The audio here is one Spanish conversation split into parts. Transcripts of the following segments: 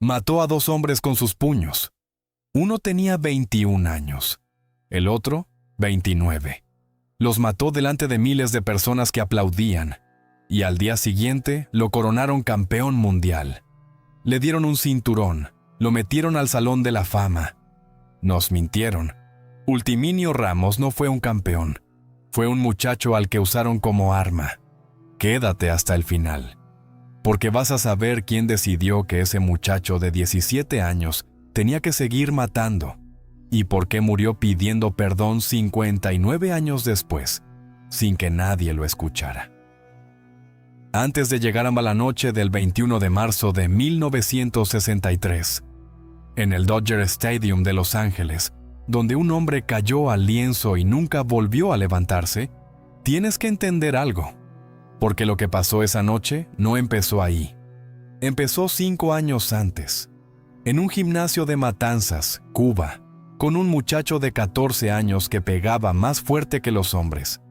Mató a 2 hombres con sus puños. Uno tenía 21 años, el otro 29. Los mató delante de miles de personas que aplaudían, y al día siguiente lo coronaron campeón mundial. Le dieron un cinturón, lo metieron al Salón de la Fama. Nos mintieron. Ultiminio Ramos no fue un campeón, fue un muchacho al que usaron como arma. Quédate hasta el final, porque vas a saber quién decidió que ese muchacho de 17 años tenía que seguir matando, y por qué murió pidiendo perdón 59 años después, sin que nadie lo escuchara. Antes de llegar a la noche del 21 de marzo de 1963, en el Dodger Stadium de Los Ángeles, donde un hombre cayó al lienzo y nunca volvió a levantarse, tienes que entender algo, porque lo que pasó esa noche no empezó ahí. Empezó 5 años antes, en un gimnasio de Matanzas, Cuba, con un muchacho de 14 años que pegaba más fuerte que los hombres.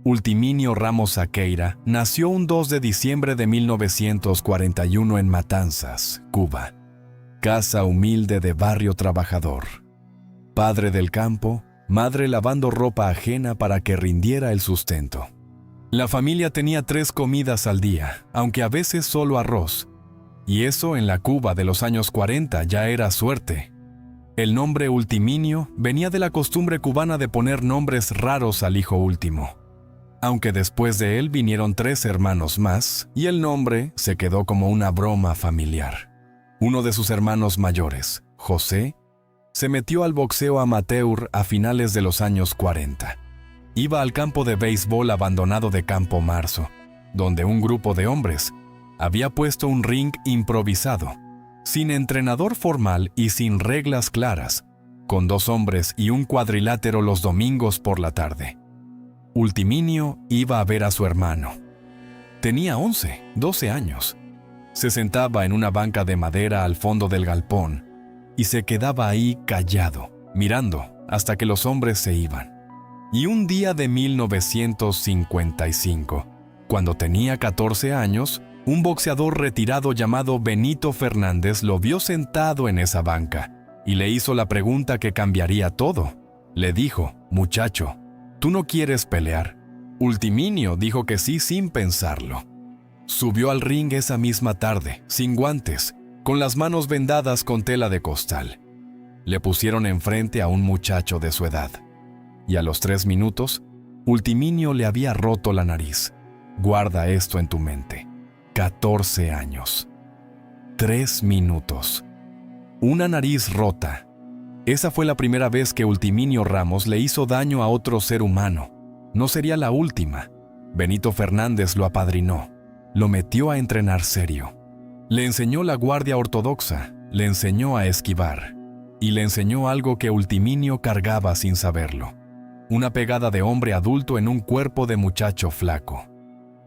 Ultiminio Ramos Saqueira nació un 2 de diciembre de 1941 en Matanzas, Cuba. Casa humilde de barrio trabajador. Padre del campo, madre lavando ropa ajena para que rindiera el sustento. La familia tenía 3 comidas al día, aunque a veces solo arroz. Y eso en la Cuba de los años 40 ya era suerte. El nombre Ultiminio venía de la costumbre cubana de poner nombres raros al hijo último. Aunque después de él vinieron 3 hermanos más, y el nombre se quedó como una broma familiar. Uno de sus hermanos mayores, José, se metió al boxeo amateur a finales de los años 40. Iba al campo de béisbol abandonado de Campo Marzo, donde un grupo de hombres había puesto un ring improvisado, sin entrenador formal y sin reglas claras, con 2 hombres y un cuadrilátero los domingos por la tarde. Ultiminio iba a ver a su hermano. Tenía 11, 12 años. Se sentaba en una banca de madera al fondo del galpón y se quedaba ahí callado, mirando hasta que los hombres se iban. Y un día de 1955, cuando tenía 14 años, un boxeador retirado llamado Benito Fernández lo vio sentado en esa banca y le hizo la pregunta que cambiaría todo. Le dijo: «Muchacho, ¿tú no quieres pelear?». Ultiminio dijo que sí sin pensarlo. Subió al ring esa misma tarde, sin guantes, con las manos vendadas con tela de costal. Le pusieron enfrente a un muchacho de su edad. Y a los 3 minutos, Ultiminio le había roto la nariz. Guarda esto en tu mente. 14 años. 3 minutos. Una nariz rota. Esa fue la primera vez que Ultiminio Ramos le hizo daño a otro ser humano. No sería la última. Benito Fernández lo apadrinó. Lo metió a entrenar serio. Le enseñó la guardia ortodoxa, le enseñó a esquivar. Y le enseñó algo que Ultiminio cargaba sin saberlo. Una pegada de hombre adulto en un cuerpo de muchacho flaco.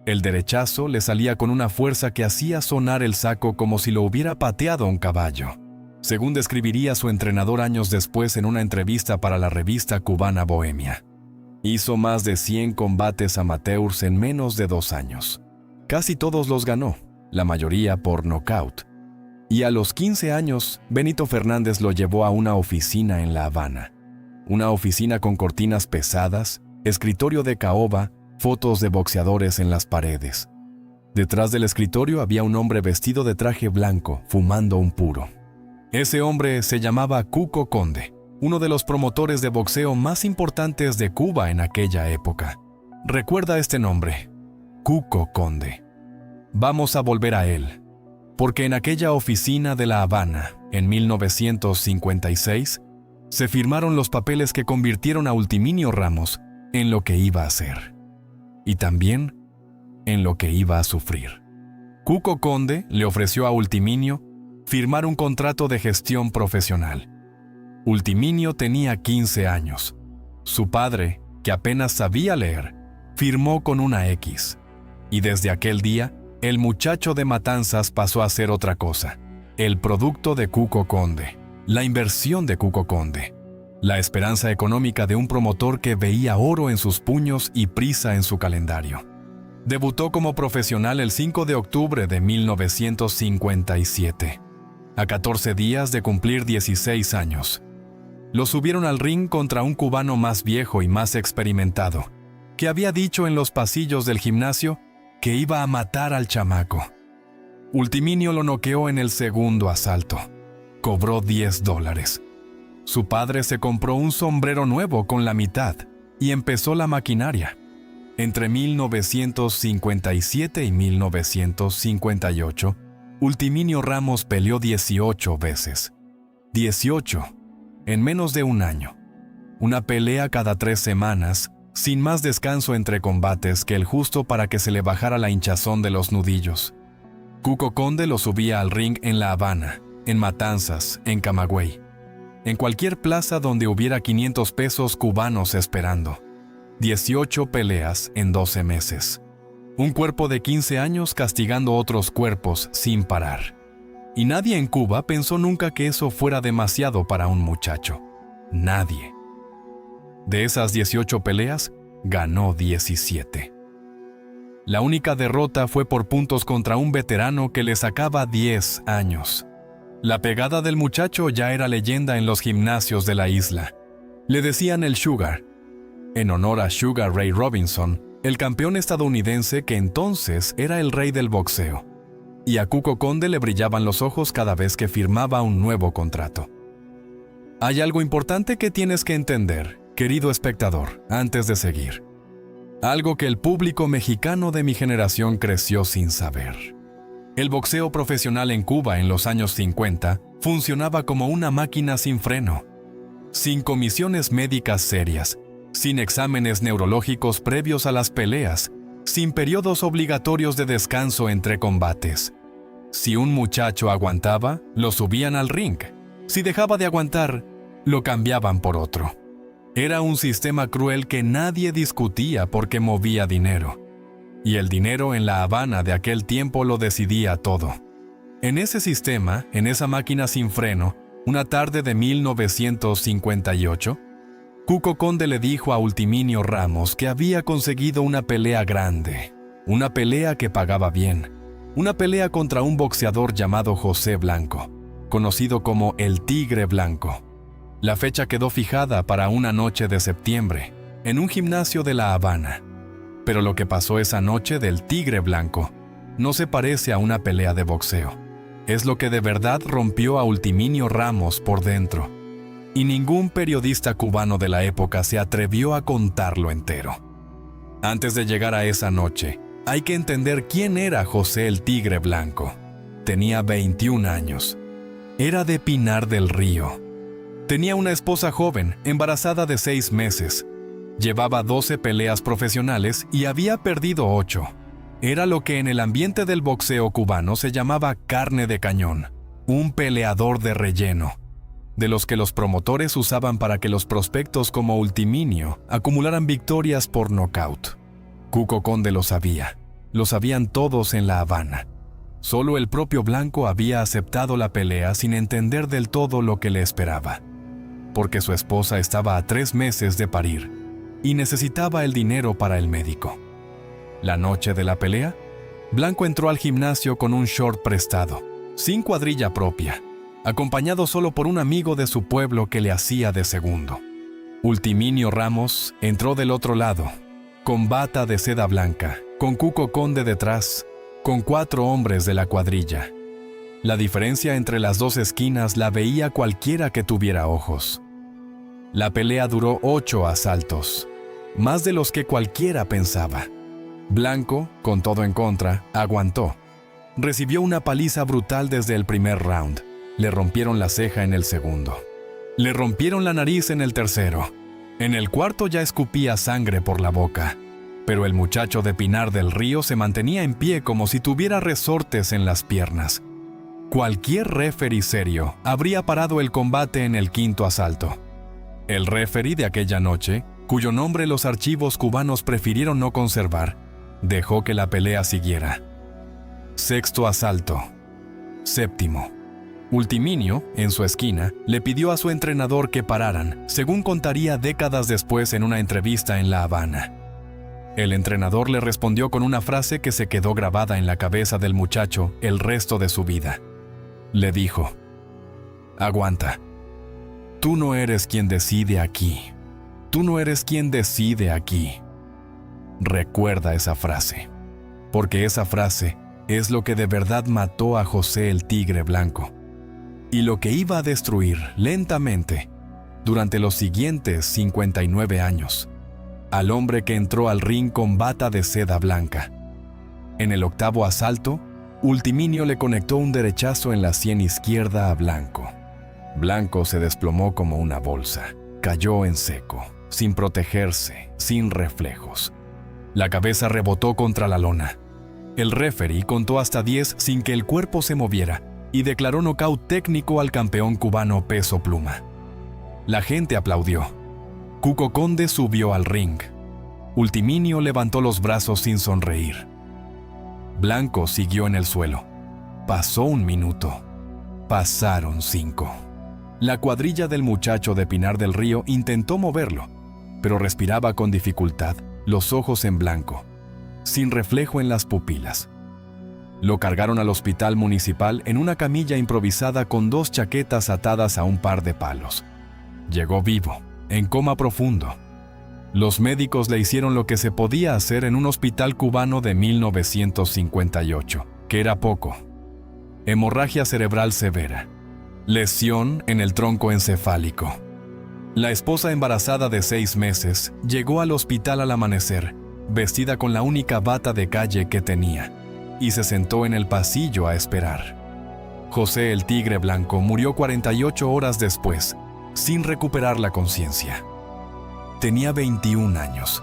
El derechazo le salía con una fuerza que hacía sonar el saco como si lo hubiera pateado un caballo, según describiría su entrenador años después en una entrevista para la revista cubana Bohemia. Hizo más de 100 combates amateurs en menos de 2 años. Casi todos los ganó, la mayoría por nocaut. Y a los 15 años, Benito Fernández lo llevó a una oficina en La Habana. Una oficina con cortinas pesadas, escritorio de caoba, fotos de boxeadores en las paredes. Detrás del escritorio había un hombre vestido de traje blanco, fumando un puro. Ese hombre se llamaba Cuco Conde, uno de los promotores de boxeo más importantes de Cuba en aquella época. Recuerda este nombre, Cuco Conde. Vamos a volver a él, porque en aquella oficina de La Habana, en 1956, se firmaron los papeles que convirtieron a Ultiminio Ramos en lo que iba a ser. Y también en lo que iba a sufrir. Cuco Conde le ofreció a Ultiminio firmar un contrato de gestión profesional. Ultiminio tenía 15 años. Su padre, que apenas sabía leer, firmó con una X. Y desde aquel día, el muchacho de Matanzas pasó a ser otra cosa. El producto de Cuco Conde, la inversión de Cuco Conde. La esperanza económica de un promotor que veía oro en sus puños y prisa en su calendario. Debutó como profesional el 5 de octubre de 1957. a 14 días de cumplir 16 años. Lo subieron al ring contra un cubano más viejo y más experimentado, que había dicho en los pasillos del gimnasio que iba a matar al chamaco. Ultiminio lo noqueó en el segundo asalto. Cobró $10. Su padre se compró un sombrero nuevo con la mitad y empezó la maquinaria. Entre 1957 y 1958, Ultiminio Ramos peleó 18 veces. 18, en menos de un año. Una pelea cada 3 semanas, sin más descanso entre combates que el justo para que se le bajara la hinchazón de los nudillos. Cuco Conde lo subía al ring en La Habana, en Matanzas, en Camagüey. En cualquier plaza donde hubiera 500 pesos cubanos esperando. 18 peleas en 12 meses. Un cuerpo de 15 años castigando otros cuerpos sin parar. Y nadie en Cuba pensó nunca que eso fuera demasiado para un muchacho. Nadie. De esas 18 peleas, ganó 17. La única derrota fue por puntos contra un veterano que le sacaba 10 años. La pegada del muchacho ya era leyenda en los gimnasios de la isla. Le decían el Sugar, en honor a Sugar Ray Robinson, el campeón estadounidense que entonces era el rey del boxeo. Y a Cuco Conde le brillaban los ojos cada vez que firmaba un nuevo contrato. Hay algo importante que tienes que entender, querido espectador, antes de seguir. Algo que el público mexicano de mi generación creció sin saber. El boxeo profesional en Cuba en los años 50 funcionaba como una máquina sin freno, sin comisiones médicas serias, sin exámenes neurológicos previos a las peleas, sin periodos obligatorios de descanso entre combates. Si un muchacho aguantaba, lo subían al ring. Si dejaba de aguantar, lo cambiaban por otro. Era un sistema cruel que nadie discutía porque movía dinero. Y el dinero en La Habana de aquel tiempo lo decidía todo. En ese sistema, en esa máquina sin freno, una tarde de 1958, Cuco Conde le dijo a Ultiminio Ramos que había conseguido una pelea grande, una pelea que pagaba bien, una pelea contra un boxeador llamado José Blanco, conocido como el Tigre Blanco. La fecha quedó fijada para una noche de septiembre, en un gimnasio de La Habana. Pero lo que pasó esa noche del Tigre Blanco no se parece a una pelea de boxeo. Es lo que de verdad rompió a Ultiminio Ramos por dentro. Y ningún periodista cubano de la época se atrevió a contarlo entero. Antes de llegar a esa noche, hay que entender quién era José el Tigre Blanco. Tenía 21 años. Era de Pinar del Río. Tenía una esposa joven, embarazada de 6 meses. Llevaba 12 peleas profesionales y había perdido 8. Era lo que en el ambiente del boxeo cubano se llamaba carne de cañón, un peleador de relleno, de los que los promotores usaban para que los prospectos como Ultiminio acumularan victorias por nocaut. Cuco Conde lo sabía, lo sabían todos en La Habana. Solo el propio Blanco había aceptado la pelea sin entender del todo lo que le esperaba, porque su esposa estaba a 3 meses de parir y necesitaba el dinero para el médico. La noche de la pelea, Blanco entró al gimnasio con un short prestado, sin cuadrilla propia, acompañado solo por un amigo de su pueblo que le hacía de segundo. Ultiminio Ramos entró del otro lado, con bata de seda blanca, con Cuco Conde detrás, con 4 hombres de la cuadrilla. La diferencia entre las 2 esquinas la veía cualquiera que tuviera ojos. La pelea duró 8 asaltos, más de los que cualquiera pensaba. Blanco, con todo en contra, aguantó. Recibió una paliza brutal desde el primer round. Le rompieron la ceja en el segundo. Le rompieron la nariz en el tercero. En el cuarto ya escupía sangre por la boca. Pero el muchacho de Pinar del Río se mantenía en pie como si tuviera resortes en las piernas. Cualquier referee serio habría parado el combate en el 5º asalto. El referee de aquella noche, cuyo nombre los archivos cubanos prefirieron no conservar, dejó que la pelea siguiera. 6º asalto. 7º. Ultiminio, en su esquina, le pidió a su entrenador que pararan, según contaría décadas después en una entrevista en La Habana. El entrenador le respondió con una frase que se quedó grabada en la cabeza del muchacho el resto de su vida. Le dijo: Aguanta. Tú no eres quien decide aquí. Tú no eres quien decide aquí. Recuerda esa frase, porque esa frase es lo que de verdad mató a José el Tigre Blanco y lo que iba a destruir lentamente durante los siguientes 59 años al hombre que entró al ring con bata de seda blanca. En el octavo asalto, Ultiminio le conectó un derechazo en la sien izquierda a Blanco. Blanco se desplomó como una bolsa, cayó en seco, sin protegerse, sin reflejos. La cabeza rebotó contra la lona. El referee contó hasta 10 sin que el cuerpo se moviera y declaró nocaut técnico al campeón cubano peso pluma. La gente aplaudió. Cuco Conde subió al ring. Ultiminio levantó los brazos sin sonreír. Blanco siguió en el suelo. Pasó un minuto. Pasaron 5. La cuadrilla del muchacho de Pinar del Río intentó moverlo, pero respiraba con dificultad, los ojos en blanco, sin reflejo en las pupilas. Lo cargaron al hospital municipal en una camilla improvisada con 2 chaquetas atadas a un par de palos. Llegó vivo, en coma profundo. Los médicos le hicieron lo que se podía hacer en un hospital cubano de 1958, que era poco. Hemorragia cerebral severa. Lesión en el tronco encefálico. La esposa embarazada de 6 meses llegó al hospital al amanecer, vestida con la única bata de calle que tenía, y se sentó en el pasillo a esperar. José el Tigre Blanco murió 48 horas después, sin recuperar la conciencia. Tenía 21 años.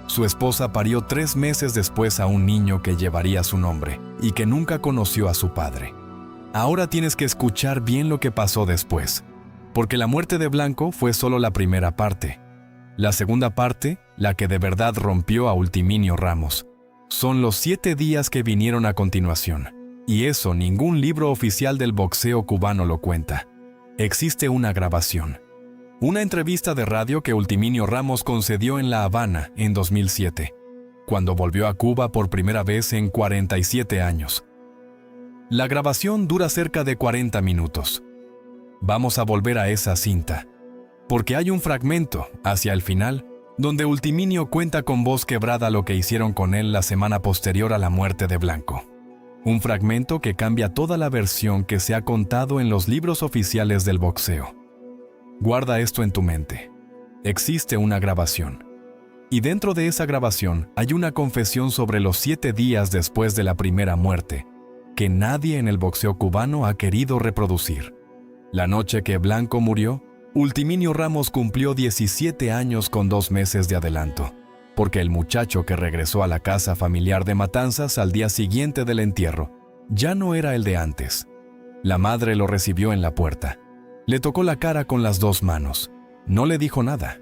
Su esposa parió 3 meses después a un niño que llevaría su nombre y que nunca conoció a su padre. Ahora tienes que escuchar bien lo que pasó después, porque la muerte de Blanco fue solo la primera parte. La segunda parte, la que de verdad rompió a Ultiminio Ramos, son los 7 días que vinieron a continuación, y eso ningún libro oficial del boxeo cubano lo cuenta. Existe una grabación. Una entrevista de radio que Ultiminio Ramos concedió en La Habana en 2007, cuando volvió a Cuba por primera vez en 47 años. La grabación dura cerca de 40 minutos. Vamos a volver a esa cinta, porque hay un fragmento, hacia el final, donde Ultiminio cuenta con voz quebrada lo que hicieron con él la semana posterior a la muerte de Blanco. Un fragmento que cambia toda la versión que se ha contado en los libros oficiales del boxeo. Guarda esto en tu mente. Existe una grabación. Y dentro de esa grabación hay una confesión sobre los 7 días después de la primera muerte, que nadie en el boxeo cubano ha querido reproducir. La noche que Blanco murió, Ultiminio Ramos cumplió 17 años con 2 meses de adelanto, porque el muchacho que regresó a la casa familiar de Matanzas al día siguiente del entierro ya no era el de antes. La madre lo recibió en la puerta. Le tocó la cara con las 2 manos. No le dijo nada.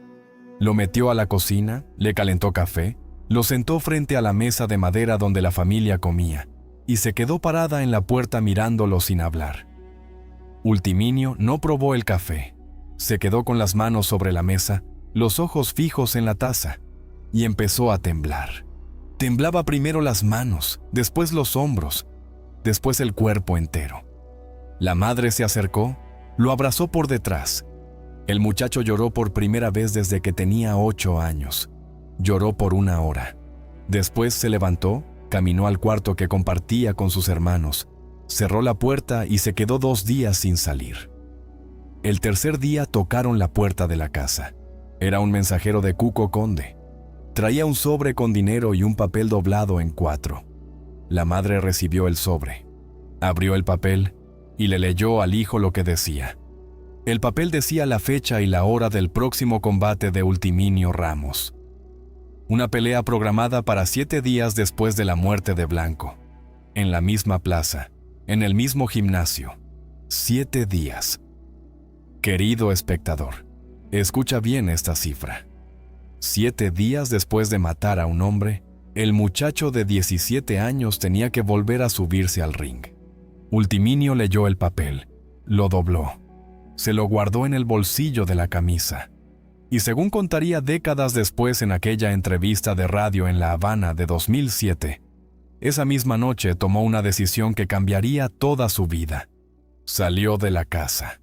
Lo metió a la cocina, le calentó café, lo sentó frente a la mesa de madera donde la familia comía y se quedó parada en la puerta mirándolo sin hablar. Ultiminio no probó el café. Se quedó con las manos sobre la mesa, los ojos fijos en la taza, y empezó a temblar. Temblaba primero las manos, después los hombros, después el cuerpo entero. La madre se acercó, lo abrazó por detrás. El muchacho lloró por primera vez desde que tenía 8 años. Lloró por 1 hora. Después se levantó, caminó al cuarto que compartía con sus hermanos, cerró la puerta y se quedó 2 días sin salir. El tercer día tocaron la puerta de la casa. Era un mensajero de Cuco Conde. Traía un sobre con dinero y un papel doblado en 4. La madre recibió el sobre. Abrió el papel y le leyó al hijo lo que decía. El papel decía la fecha y la hora del próximo combate de Ultiminio Ramos. Una pelea programada para 7 días después de la muerte de Blanco. En la misma plaza, en el mismo gimnasio. 7 días. Querido espectador, escucha bien esta cifra. 7 días después de matar a un hombre, el muchacho de 17 años tenía que volver a subirse al ring. Ultiminio leyó el papel, lo dobló, se lo guardó en el bolsillo de la camisa, y según contaría décadas después en aquella entrevista de radio en La Habana de 2007, esa misma noche tomó una decisión que cambiaría toda su vida. Salió de la casa.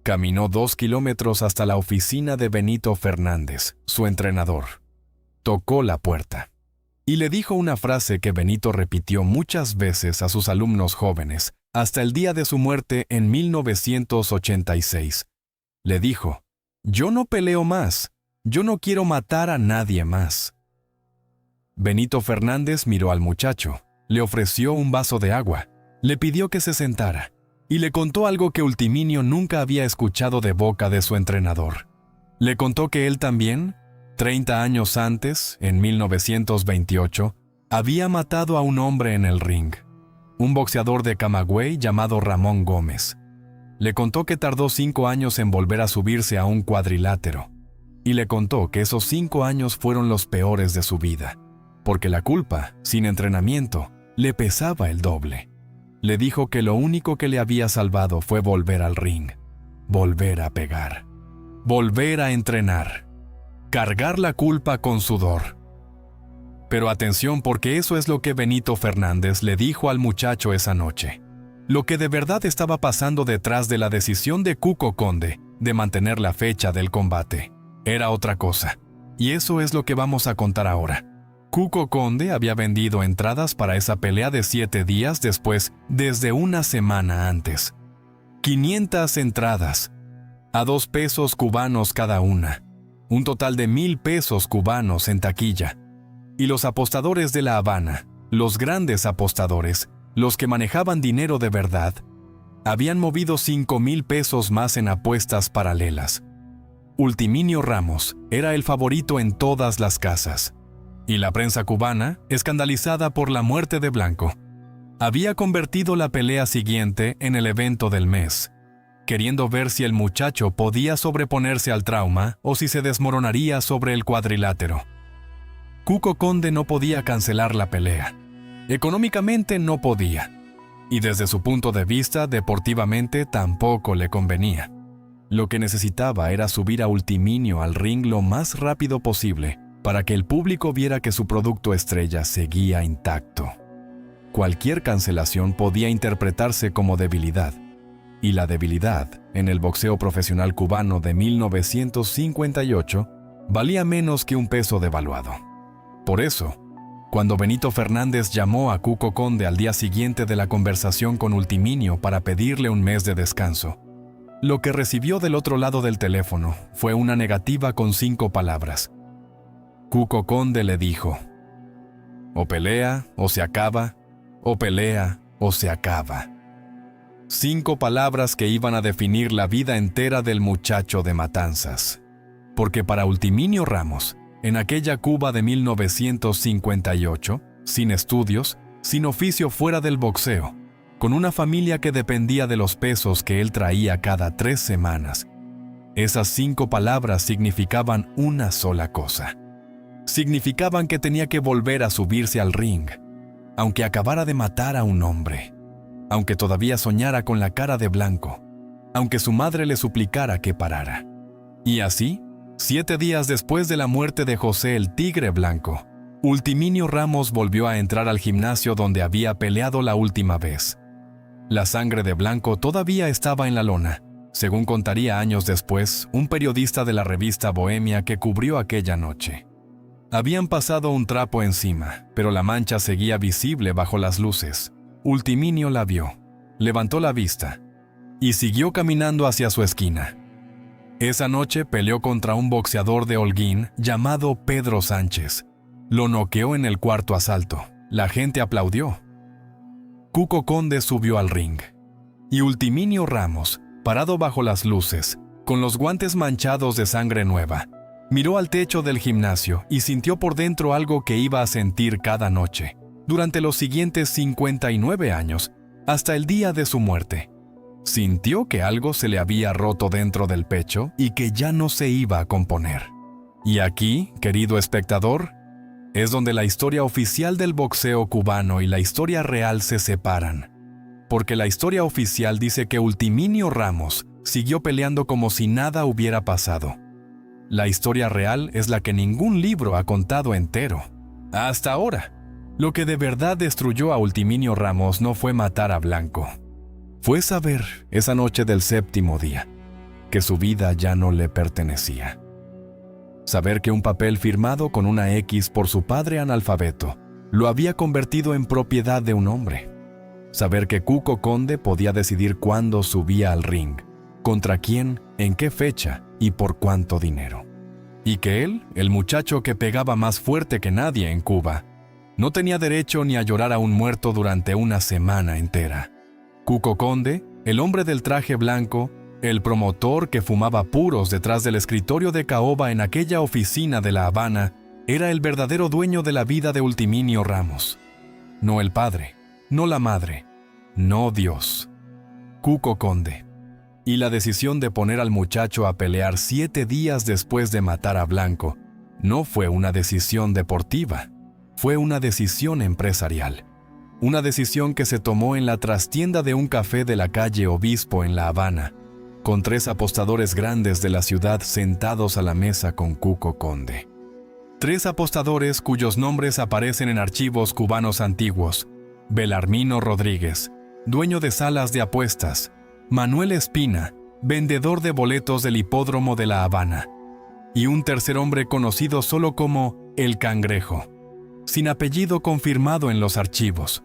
Caminó 2 kilómetros hasta la oficina de Benito Fernández, su entrenador. Tocó la puerta y le dijo una frase que Benito repitió muchas veces a sus alumnos jóvenes, hasta el día de su muerte en 1986. Le dijo: «Yo no peleo más, yo no quiero matar a nadie más». Benito Fernández miró al muchacho, le ofreció un vaso de agua, le pidió que se sentara y le contó algo que Ultiminio nunca había escuchado de boca de su entrenador. Le contó que él también, 30 años antes, en 1928, había matado a un hombre en el ring, un boxeador de Camagüey llamado Ramón Gómez. Le contó que tardó 5 años en volver a subirse a un cuadrilátero, y le contó que esos 5 años fueron los peores de su vida, porque la culpa, sin entrenamiento, le pesaba el doble. Le dijo que lo único que le había salvado fue volver al ring, volver a pegar, volver a entrenar, cargar la culpa con sudor. Pero atención, porque eso es lo que Benito Fernández le dijo al muchacho esa noche. Lo que de verdad estaba pasando detrás de la decisión de Cuco Conde de mantener la fecha del combate era otra cosa, y eso es lo que vamos a contar ahora. Cuco Conde había vendido entradas para esa pelea de 7 días después, desde una semana antes. 500 entradas, a 2 pesos cubanos cada una, un total de 1,000 pesos cubanos en taquilla. Y los apostadores de La Habana, los grandes apostadores, los que manejaban dinero de verdad, habían movido 5,000 pesos más en apuestas paralelas. Ultiminio Ramos era el favorito en todas las casas. Y la prensa cubana, escandalizada por la muerte de Blanco, había convertido la pelea siguiente en el evento del mes, queriendo ver si el muchacho podía sobreponerse al trauma o si se desmoronaría sobre el cuadrilátero. Cuco Conde no podía cancelar la pelea. Económicamente no podía. Y desde su punto de vista, deportivamente tampoco le convenía. Lo que necesitaba era subir a Ultiminio al ring lo más rápido posible para que el público viera que su producto estrella seguía intacto. Cualquier cancelación podía interpretarse como debilidad. Y la debilidad, en el boxeo profesional cubano de 1958, valía menos que un peso devaluado. Por eso, cuando Benito Fernández llamó a Cuco Conde al día siguiente de la conversación con Ultiminio para pedirle un mes de descanso, lo que recibió del otro lado del teléfono fue una negativa con 5 palabras. Cuco Conde le dijo: «O pelea o se acaba, o pelea o se acaba». 5 palabras que iban a definir la vida entera del muchacho de Matanzas. Porque para Ultiminio Ramos, en aquella Cuba de 1958, sin estudios, sin oficio fuera del boxeo, con una familia que dependía de los pesos que él traía cada 3 semanas, esas 5 palabras significaban una sola cosa. Significaban que tenía que volver a subirse al ring, aunque acabara de matar a un hombre, aunque todavía soñara con la cara de Blanco, aunque su madre le suplicara que parara. Y así, 7 días después de la muerte de José el Tigre Blanco, Ultiminio Ramos volvió a entrar al gimnasio donde había peleado la última vez. La sangre de Blanco todavía estaba en la lona, según contaría años después un periodista de la revista Bohemia que cubrió aquella noche. Habían pasado un trapo encima, pero la mancha seguía visible bajo las luces. Ultiminio la vio, levantó la vista y siguió caminando hacia su esquina. Esa noche peleó contra un boxeador de Holguín llamado Pedro Sánchez. Lo noqueó en el 4º asalto. La gente aplaudió. Cuco Conde subió al ring. Y Ultiminio Ramos, parado bajo las luces, con los guantes manchados de sangre nueva, miró al techo del gimnasio y sintió por dentro algo que iba a sentir cada noche, durante los siguientes 59 años, hasta el día de su muerte. Sintió que algo se le había roto dentro del pecho y que ya no se iba a componer. Y aquí, querido espectador, es donde la historia oficial del boxeo cubano y la historia real se separan. Porque la historia oficial dice que Ultiminio Ramos siguió peleando como si nada hubiera pasado. La historia real es la que ningún libro ha contado entero. Hasta ahora, lo que de verdad destruyó a Ultiminio Ramos no fue matar a Blanco. Fue saber, esa noche del 7º día, que su vida ya no le pertenecía. Saber que un papel firmado con una X por su padre analfabeto lo había convertido en propiedad de un hombre. Saber que Cuco Conde podía decidir cuándo subía al ring, contra quién, en qué fecha y por cuánto dinero. Y que él, el muchacho que pegaba más fuerte que nadie en Cuba, no tenía derecho ni a llorar a un muerto durante una semana entera. Cuco Conde, el hombre del traje blanco, el promotor que fumaba puros detrás del escritorio de caoba en aquella oficina de La Habana, era el verdadero dueño de la vida de Ultiminio Ramos. No el padre, no la madre, no Dios. Cuco Conde. Y la decisión de poner al muchacho a pelear 7 días después de matar a Blanco no fue una decisión deportiva, fue una decisión empresarial. Una decisión que se tomó en la trastienda de un café de la calle Obispo en La Habana, con 3 apostadores grandes de la ciudad sentados a la mesa con Cuco Conde. 3 apostadores cuyos nombres aparecen en archivos cubanos antiguos: Belarmino Rodríguez, dueño de salas de apuestas; Manuel Espina, vendedor de boletos del hipódromo de La Habana; y un tercer hombre conocido solo como El Cangrejo, sin apellido confirmado en los archivos.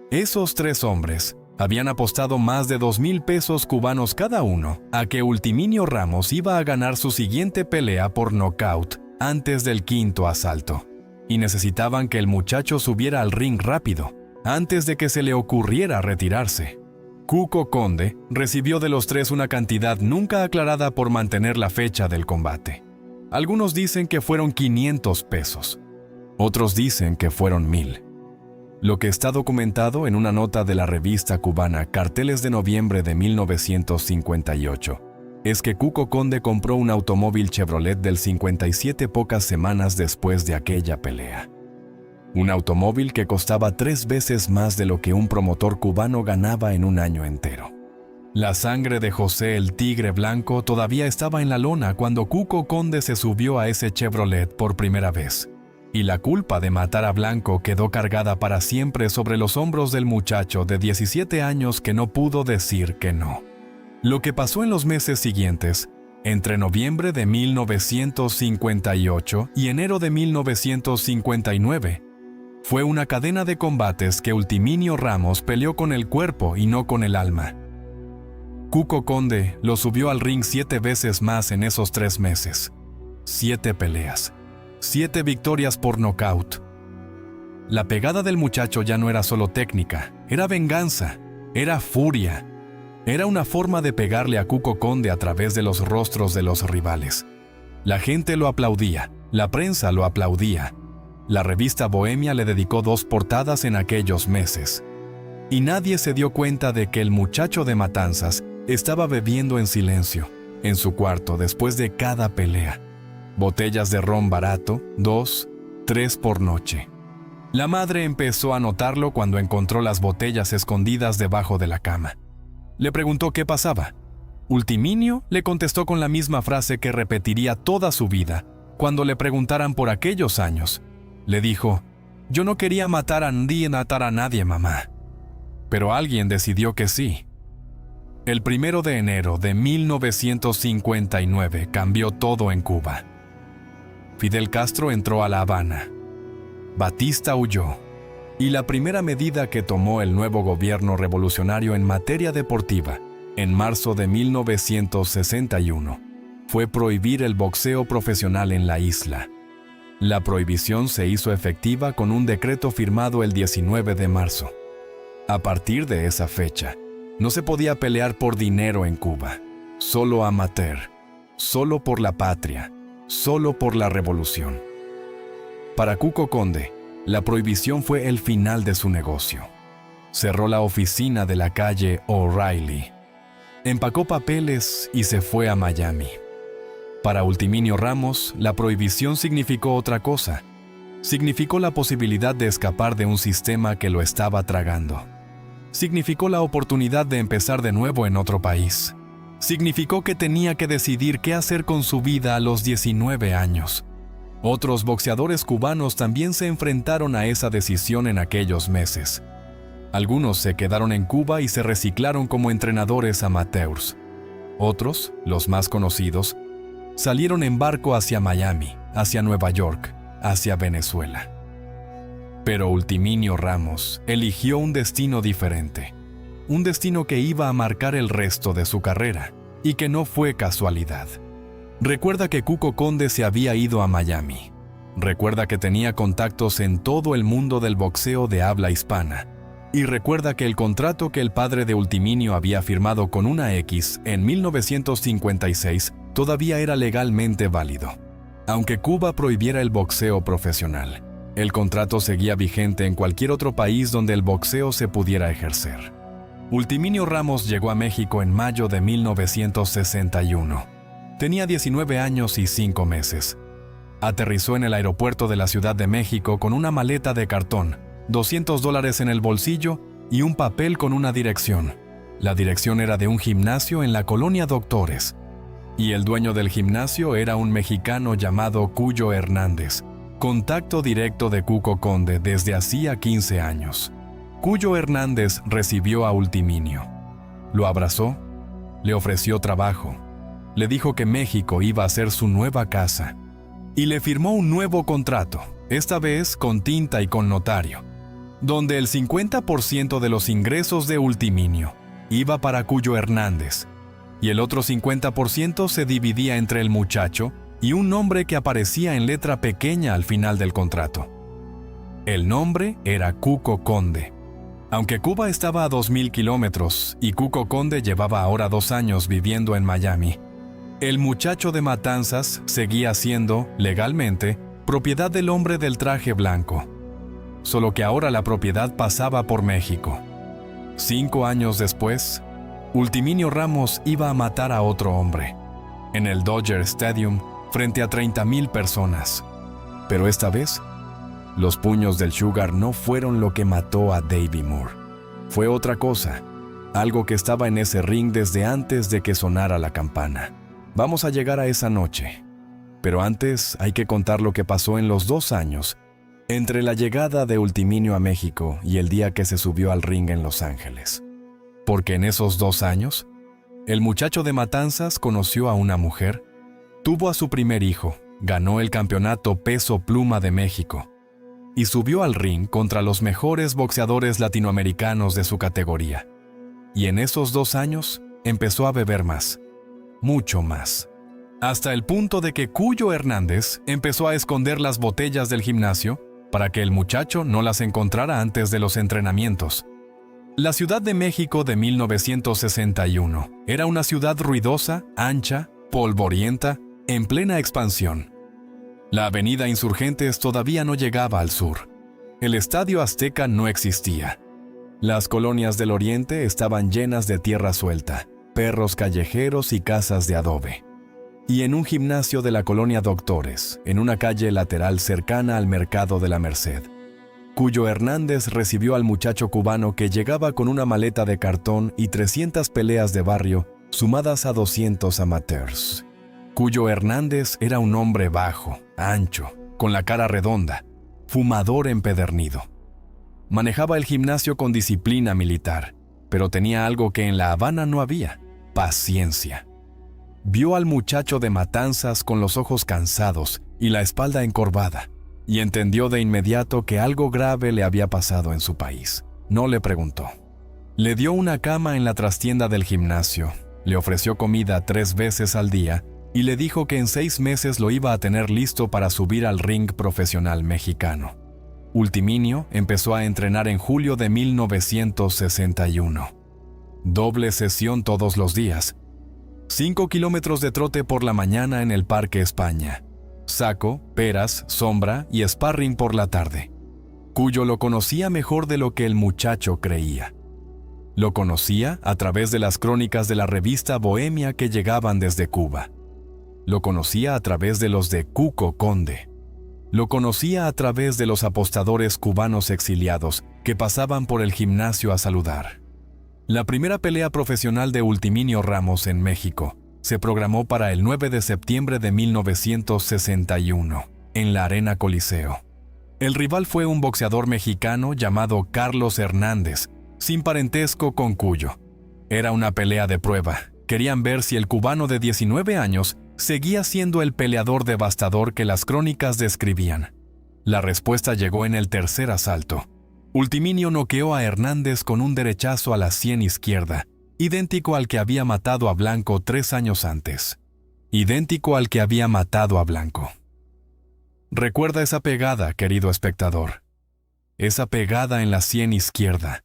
Esos 3 hombres habían apostado más de 2,000 pesos cubanos cada uno a que Ultiminio Ramos iba a ganar su siguiente pelea por nocaut antes del 5º asalto, y necesitaban que el muchacho subiera al ring rápido, antes de que se le ocurriera retirarse. Cuco Conde recibió de los 3 una cantidad nunca aclarada por mantener la fecha del combate. Algunos dicen que fueron 500 pesos. Otros dicen que fueron 1,000. Lo que está documentado en una nota de la revista cubana Carteles de noviembre de 1958 es que Cuco Conde compró un automóvil Chevrolet del 57 pocas semanas después de aquella pelea. Un automóvil que costaba 3 veces más de lo que un promotor cubano ganaba en un año entero. La sangre de José el Tigre Blanco todavía estaba en la lona cuando Cuco Conde se subió a ese Chevrolet por primera vez. Y la culpa de matar a Blanco quedó cargada para siempre sobre los hombros del muchacho de 17 años que no pudo decir que no. Lo que pasó en los meses siguientes, entre noviembre de 1958 y enero de 1959, fue una cadena de combates que Ultiminio Ramos peleó con el cuerpo y no con el alma. Cuco Conde lo subió al ring 7 veces más en esos 3 meses. 7 peleas. 7 victorias por nocaut. La pegada del muchacho ya no era solo técnica, era venganza, era furia. Era una forma de pegarle a Cuco Conde a través de los rostros de los rivales. La gente lo aplaudía, la prensa lo aplaudía. La revista Bohemia le dedicó 2 portadas en aquellos meses. Y nadie se dio cuenta de que el muchacho de Matanzas estaba bebiendo en silencio, en su cuarto después de cada pelea. Botellas de ron barato, 2, 3 por noche. La madre empezó a notarlo cuando encontró las botellas escondidas debajo de la cama. Le preguntó qué pasaba. Ultiminio le contestó con la misma frase que repetiría toda su vida cuando le preguntaran por aquellos años. Le dijo: «Yo no quería matar a nadie, mamá». Pero alguien decidió que sí. El 1 de enero de 1959 cambió todo en Cuba. Fidel Castro entró a La Habana. Batista huyó. Y la primera medida que tomó el nuevo gobierno revolucionario en materia deportiva, en marzo de 1961, fue prohibir el boxeo profesional en la isla. La prohibición se hizo efectiva con un decreto firmado el 19 de marzo. A partir de esa fecha, no se podía pelear por dinero en Cuba, solo amateur, solo por la patria, solo por la revolución. Para Cuco Conde, la prohibición fue el final de su negocio. Cerró la oficina de la calle O'Reilly, empacó papeles y se fue a Miami. Para Ultiminio Ramos, la prohibición significó otra cosa. Significó la posibilidad de escapar de un sistema que lo estaba tragando. Significó la oportunidad de empezar de nuevo en otro país. Significó que tenía que decidir qué hacer con su vida a los 19 años. Otros boxeadores cubanos también se enfrentaron a esa decisión en aquellos meses. Algunos se quedaron en Cuba y se reciclaron como entrenadores amateurs. Otros, los más conocidos, salieron en barco hacia Miami, hacia Nueva York, hacia Venezuela. Pero Ultiminio Ramos eligió un destino diferente, un destino que iba a marcar el resto de su carrera y que no fue casualidad. Recuerda que Cuco Conde se había ido a Miami. Recuerda que tenía contactos en todo el mundo del boxeo de habla hispana. Y recuerda que el contrato que el padre de Ultiminio había firmado con una X en 1956 todavía era legalmente válido. Aunque Cuba prohibiera el boxeo profesional, el contrato seguía vigente en cualquier otro país donde el boxeo se pudiera ejercer. Ultiminio Ramos llegó a México en mayo de 1961. Tenía 19 años y 5 meses. Aterrizó en el aeropuerto de la Ciudad de México con una maleta de cartón, $200 en el bolsillo y un papel con una dirección. La dirección era de un gimnasio en la colonia Doctores. Y el dueño del gimnasio era un mexicano llamado Cuyo Hernández, contacto directo de Cuco Conde desde hacía 15 años. Cuyo Hernández recibió a Ultiminio. Lo abrazó, le ofreció trabajo, le dijo que México iba a ser su nueva casa y le firmó un nuevo contrato, esta vez con tinta y con notario, donde el 50% de los ingresos de Ultiminio iba para Cuyo Hernández y el otro 50% se dividía entre el muchacho y un nombre que aparecía en letra pequeña al final del contrato. El nombre era Cuco Conde. Aunque Cuba estaba a 2,000 kilómetros y Cuco Conde llevaba ahora 2 años viviendo en Miami, el muchacho de Matanzas seguía siendo, legalmente, propiedad del hombre del traje blanco. Solo que ahora la propiedad pasaba por México. 5 años después, Ultiminio Ramos iba a matar a otro hombre, en el Dodger Stadium, frente a 30,000 personas. Pero esta vez, los puños del Sugar no fueron lo que mató a Davey Moore. Fue otra cosa, algo que estaba en ese ring desde antes de que sonara la campana. Vamos a llegar a esa noche, pero antes hay que contar lo que pasó en los 2 años entre la llegada de Ultiminio a México y el día que se subió al ring en Los Ángeles. Porque en esos 2 años, el muchacho de Matanzas conoció a una mujer, tuvo a su primer hijo, ganó el campeonato peso pluma de México y subió al ring contra los mejores boxeadores latinoamericanos de su categoría. Y en esos 2 años empezó a beber más, mucho más, hasta el punto de que Cuyo Hernández empezó a esconder las botellas del gimnasio para que el muchacho no las encontrara antes de los entrenamientos. La Ciudad de México de 1961 era una ciudad ruidosa, ancha, polvorienta, en plena expansión. La avenida Insurgentes todavía no llegaba al sur. El Estadio Azteca no existía. Las colonias del oriente estaban llenas de tierra suelta, perros callejeros y casas de adobe. Y en un gimnasio de la colonia Doctores, en una calle lateral cercana al mercado de la Merced, Cuyo Hernández recibió al muchacho cubano que llegaba con una maleta de cartón y 300 peleas de barrio, sumadas a 200 amateurs. Cuyo Hernández era un hombre bajo, ancho, con la cara redonda, fumador empedernido. Manejaba el gimnasio con disciplina militar, pero tenía algo que en La Habana no había: paciencia. Vio al muchacho de Matanzas con los ojos cansados y la espalda encorvada, y entendió de inmediato que algo grave le había pasado en su país. No le preguntó. Le dio una cama en la trastienda del gimnasio, le ofreció comida 3 veces al día y le dijo que en 6 meses lo iba a tener listo para subir al ring profesional mexicano. Ultiminio empezó a entrenar en julio de 1961. Doble sesión todos los días. 5 kilómetros de trote por la mañana en el Parque España. Saco, peras, sombra y sparring por la tarde. Cuyo lo conocía mejor de lo que el muchacho creía. Lo conocía a través de las crónicas de la revista Bohemia que llegaban desde Cuba. Lo conocía a través de los de Cuco Conde. Lo conocía a través de los apostadores cubanos exiliados que pasaban por el gimnasio a saludar. La primera pelea profesional de Ultiminio Ramos en México se programó para el 9 de septiembre de 1961, en la Arena Coliseo. El rival fue un boxeador mexicano llamado Carlos Hernández, sin parentesco con Cuyo. Era una pelea de prueba, Querían ver si el cubano de 19 años seguía siendo el peleador devastador que las crónicas describían. La respuesta llegó en el tercer asalto. Ultiminio noqueó a Hernández con un derechazo a la sien izquierda, idéntico al que había matado a Blanco 3 años antes. Idéntico al que había matado a Blanco. Recuerda esa pegada, querido espectador. Esa pegada en la sien izquierda.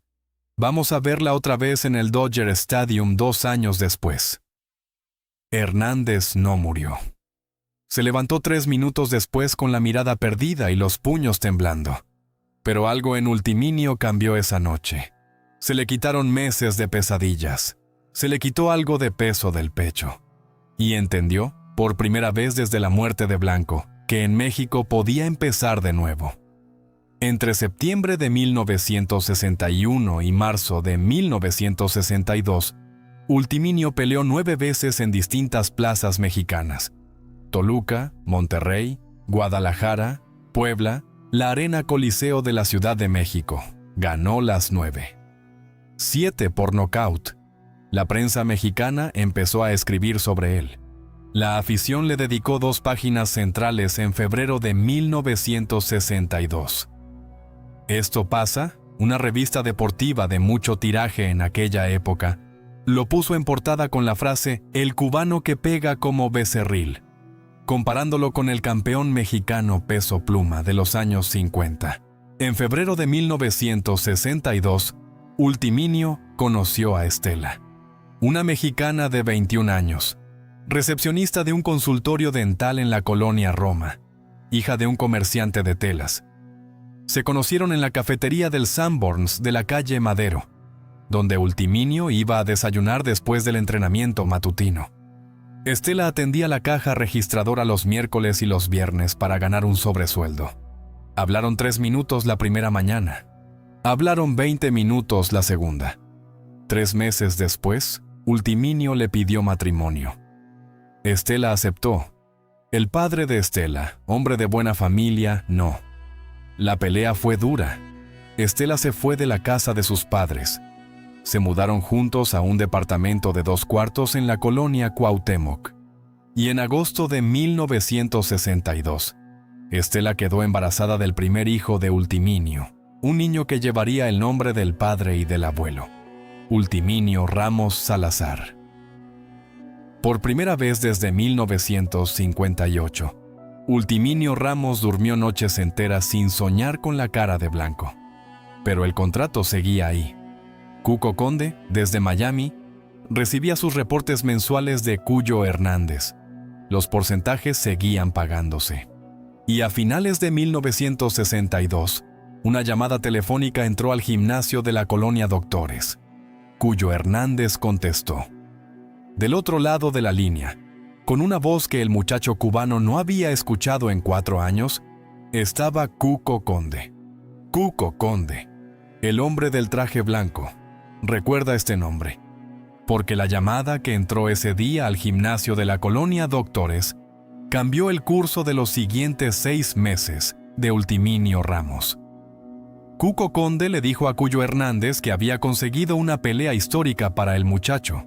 Vamos a verla otra vez en el Dodger Stadium 2 años después. Hernández no murió. Se levantó 3 minutos después con la mirada perdida y los puños temblando. Pero algo en Ultiminio cambió esa noche. Se le quitaron meses de pesadillas. Se le quitó algo de peso del pecho. Y entendió, por primera vez desde la muerte de Blanco, que en México podía empezar de nuevo. Entre septiembre de 1961 y marzo de 1962, Ultiminio peleó 9 veces en distintas plazas mexicanas: Toluca, Monterrey, Guadalajara, Puebla, la Arena Coliseo de la Ciudad de México. Ganó las 9. 7 por nocaut. La prensa mexicana empezó a escribir sobre él. La afición le dedicó 2 páginas centrales en febrero de 1962. Esto pasa, una revista deportiva de mucho tiraje en aquella época, lo puso en portada con la frase «El cubano que pega como becerril», comparándolo con el campeón mexicano peso pluma de los años 50. En febrero de 1962, Ultiminio conoció a Estela, una mexicana de 21 años, recepcionista de un consultorio dental en la colonia Roma, hija de un comerciante de telas. Se conocieron en la cafetería del Sanborns de la calle Madero, donde Ultiminio iba a desayunar después del entrenamiento matutino. Estela atendía la caja registradora los miércoles y los viernes para ganar un sobresueldo. Hablaron 3 minutos la primera mañana. Hablaron 20 minutos la segunda. 3 meses después, Ultiminio le pidió matrimonio. Estela aceptó. El padre de Estela, hombre de buena familia, no. La pelea fue dura. Estela se fue de la casa de sus padres. Se mudaron juntos a un departamento de 2 cuartos en la colonia Cuauhtémoc. Y en agosto de 1962, Estela quedó embarazada del primer hijo de Ultiminio, un niño que llevaría el nombre del padre y del abuelo, Ultiminio Ramos Salazar. Por primera vez desde 1958, Ultiminio Ramos durmió noches enteras sin soñar con la cara de Blanco. Pero el contrato seguía ahí. Cuco Conde, desde Miami, recibía sus reportes mensuales de Cuyo Hernández. Los porcentajes seguían pagándose. Y a finales de 1962, una llamada telefónica entró al gimnasio de la colonia Doctores. Cuyo Hernández contestó. Del otro lado de la línea, con una voz que el muchacho cubano no había escuchado en 4 años, estaba Cuco Conde. Cuco Conde, el hombre del traje blanco. Recuerda este nombre, porque la llamada que entró ese día al gimnasio de la colonia Doctores cambió el curso de los siguientes 6 meses de Ultiminio Ramos. Cuco Conde le dijo a Cuyo Hernández que había conseguido una pelea histórica para el muchacho,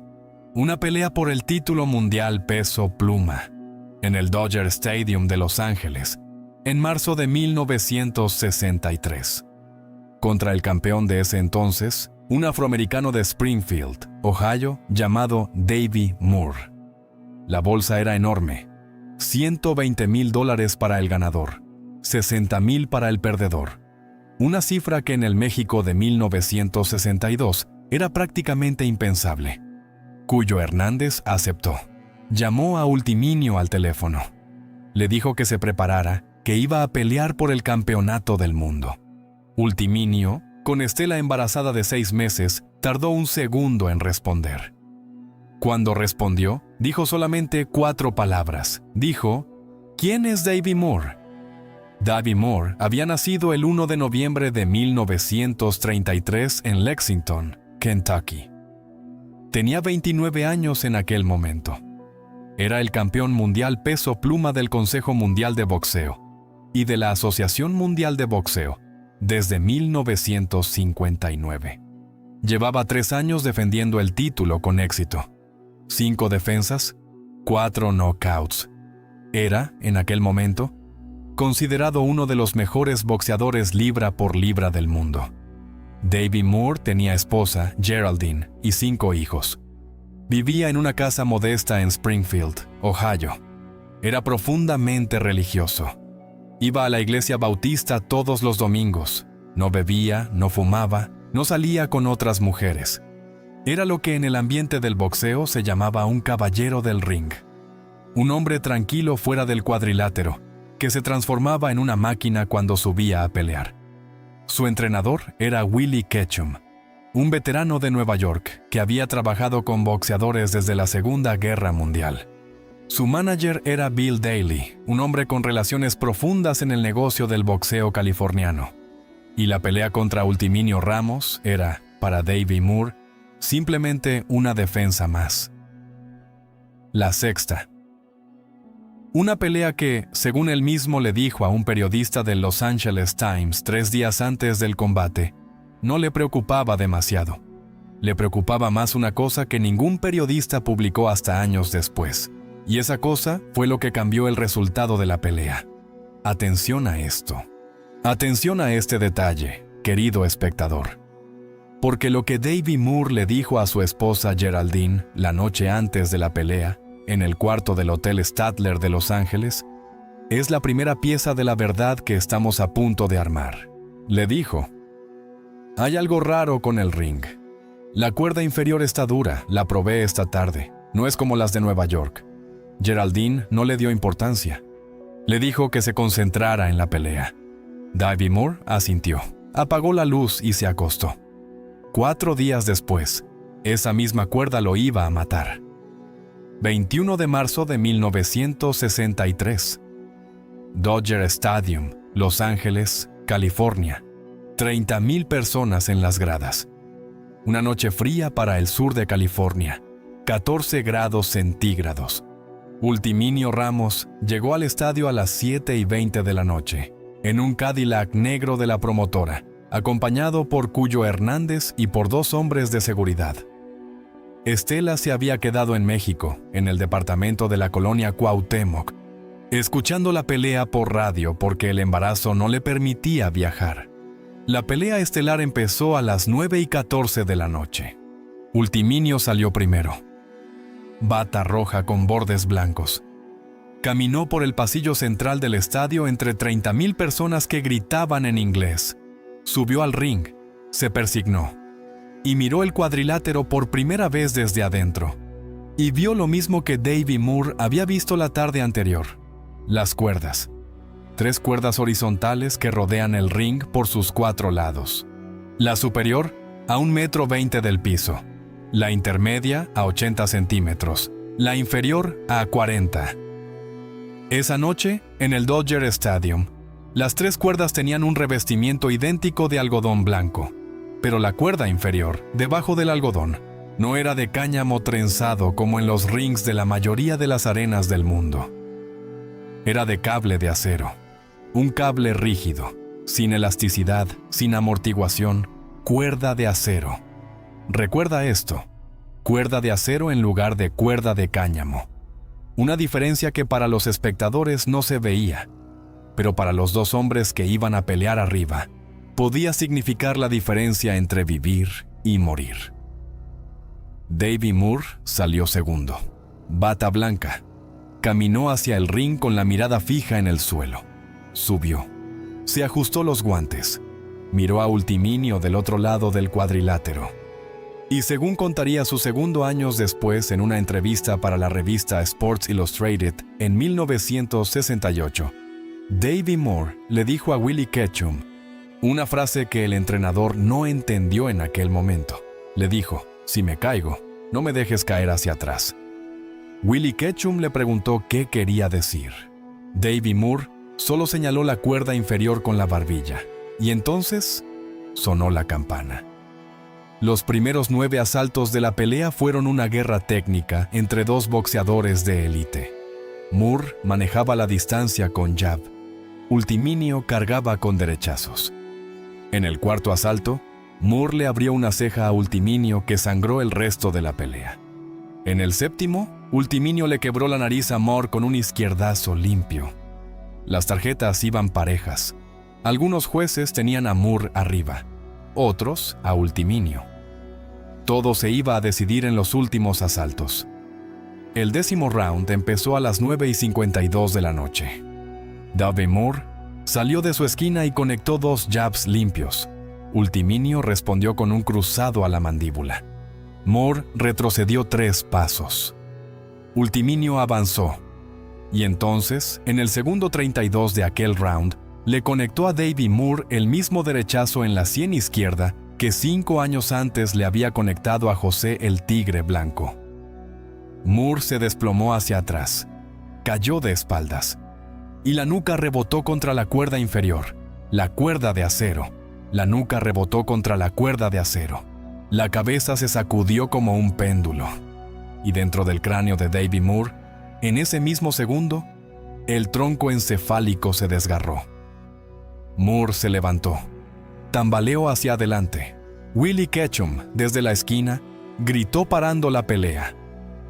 una pelea por el título mundial peso pluma, en el Dodger Stadium de Los Ángeles, en marzo de 1963, contra el campeón de ese entonces, un afroamericano de Springfield, Ohio, llamado Davey Moore. La bolsa era enorme, $120,000 para el ganador, $60,000 para el perdedor, una cifra que en el México de 1962 era prácticamente impensable. Cuyo Hernández aceptó. Llamó a Ultiminio al teléfono. Le dijo que se preparara, que iba a pelear por el campeonato del mundo. Ultiminio, con Estela embarazada de 6 meses, tardó un segundo en responder. Cuando respondió, dijo solamente 4 palabras. Dijo, ¿quién es Davey Moore? Davey Moore había nacido el 1 de noviembre de 1933 en Lexington, Kentucky. Tenía 29 años en aquel momento. Era el campeón mundial peso pluma del Consejo Mundial de Boxeo y de la Asociación Mundial de Boxeo desde 1959. Llevaba 3 años defendiendo el título con éxito. 5 defensas, 4 knockouts. Era, en aquel momento, considerado uno de los mejores boxeadores libra por libra del mundo. Davey Moore tenía esposa, Geraldine, y 5 hijos. Vivía en una casa modesta en Springfield, Ohio. Era profundamente religioso. Iba a la iglesia bautista todos los domingos. No bebía, no fumaba, no salía con otras mujeres. Era lo que en el ambiente del boxeo se llamaba un caballero del ring. Un hombre tranquilo fuera del cuadrilátero, que se transformaba en una máquina cuando subía a pelear. Su entrenador era Willie Ketchum, un veterano de Nueva York que había trabajado con boxeadores desde la Segunda Guerra Mundial. Su manager era Bill Daly, un hombre con relaciones profundas en el negocio del boxeo californiano. Y la pelea contra Ultiminio Ramos era, para Davey Moore, simplemente una defensa más. La sexta. Una pelea que, según él mismo le dijo a un periodista del Los Angeles Times 3 días antes del combate, no le preocupaba demasiado. Le preocupaba más una cosa que ningún periodista publicó hasta años después. Y esa cosa fue lo que cambió el resultado de la pelea. Atención a esto. Atención a este detalle, querido espectador. Porque lo que Davey Moore le dijo a su esposa Geraldine la noche antes de la pelea, en el cuarto del Hotel Statler de Los Ángeles, es la primera pieza de la verdad que estamos a punto de armar. Le dijo: hay algo raro con el ring. La cuerda inferior está dura, la probé esta tarde. No es como las de Nueva York. Geraldine no le dio importancia. Le dijo que se concentrara en la pelea. Davey Moore asintió, apagó la luz y se acostó. 4 días después, esa misma cuerda lo iba a matar. 21 de marzo de 1963. Dodger Stadium, Los Ángeles, California. 30,000 personas en las gradas. Una noche fría para el sur de California. 14 grados centígrados. Ultiminio Ramos llegó al estadio a las 7:20 de la noche, en un Cadillac negro de la promotora, acompañado por Cuyo Hernández y por 2 hombres de seguridad. Estela se había quedado en México, en el departamento de la colonia Cuauhtémoc, escuchando la pelea por radio porque el embarazo no le permitía viajar. La pelea estelar empezó a las 9:14 de la noche. Ultiminio salió primero. Bata roja con bordes blancos. Caminó por el pasillo central del estadio entre 30,000 personas que gritaban en inglés. Subió al ring, se persignó y miró el cuadrilátero por primera vez desde adentro. Y vio lo mismo que Davey Moore había visto la tarde anterior: las cuerdas. 3 cuerdas horizontales que rodean el ring por sus 4 lados. La superior a 1,20 m del piso. La intermedia a 80 centímetros. La inferior a 40. Esa noche, en el Dodger Stadium, las 3 cuerdas tenían un revestimiento idéntico de algodón blanco. Pero la cuerda inferior, debajo del algodón, no era de cáñamo trenzado como en los rings de la mayoría de las arenas del mundo. Era de cable de acero. Un cable rígido, sin elasticidad, sin amortiguación, cuerda de acero. Recuerda esto: cuerda de acero en lugar de cuerda de cáñamo. Una diferencia que para los espectadores no se veía, pero para los 2 hombres que iban a pelear arriba, podía significar la diferencia entre vivir y morir. Davey Moore salió segundo. Bata blanca. Caminó hacia el ring con la mirada fija en el suelo. Subió. Se ajustó los guantes. Miró a Ultiminio del otro lado del cuadrilátero. Y según contaría su segundo años después en una entrevista para la revista Sports Illustrated en 1968, Davey Moore le dijo a Willie Ketchum una frase que el entrenador no entendió en aquel momento. Le dijo: si me caigo, no me dejes caer hacia atrás. Willie Ketchum le preguntó qué quería decir. Davey Moore solo señaló la cuerda inferior con la barbilla, y entonces sonó la campana. Los primeros 9 asaltos de la pelea fueron una guerra técnica entre 2 boxeadores de élite. Moore manejaba la distancia con jab. Ultiminio cargaba con derechazos. En el 4º asalto, Moore le abrió una ceja a Ultiminio que sangró el resto de la pelea. En el séptimo, Ultiminio le quebró la nariz a Moore con un izquierdazo limpio. Las tarjetas iban parejas. Algunos jueces tenían a Moore arriba, otros a Ultiminio. Todo se iba a decidir en los últimos asaltos. El 10º round empezó a las 9:52 de la noche. Dave Moore salió de su esquina y conectó 2 jabs limpios. Ultiminio respondió con un cruzado a la mandíbula. Moore retrocedió 3 pasos. Ultiminio avanzó. Y entonces, en el segundo 32 de aquel round, le conectó a Davey Moore el mismo derechazo en la sien izquierda que 5 años antes le había conectado a José el Tigre Blanco. Moore se desplomó hacia atrás, cayó de espaldas, y la nuca rebotó contra la cuerda inferior, la cuerda de acero. La nuca rebotó contra la cuerda de acero. La cabeza se sacudió como un péndulo. Y dentro del cráneo de Davey Moore, en ese mismo segundo, el tronco encefálico se desgarró. Moore se levantó. Tambaleó hacia adelante. Willie Ketchum, desde la esquina, gritó parando la pelea.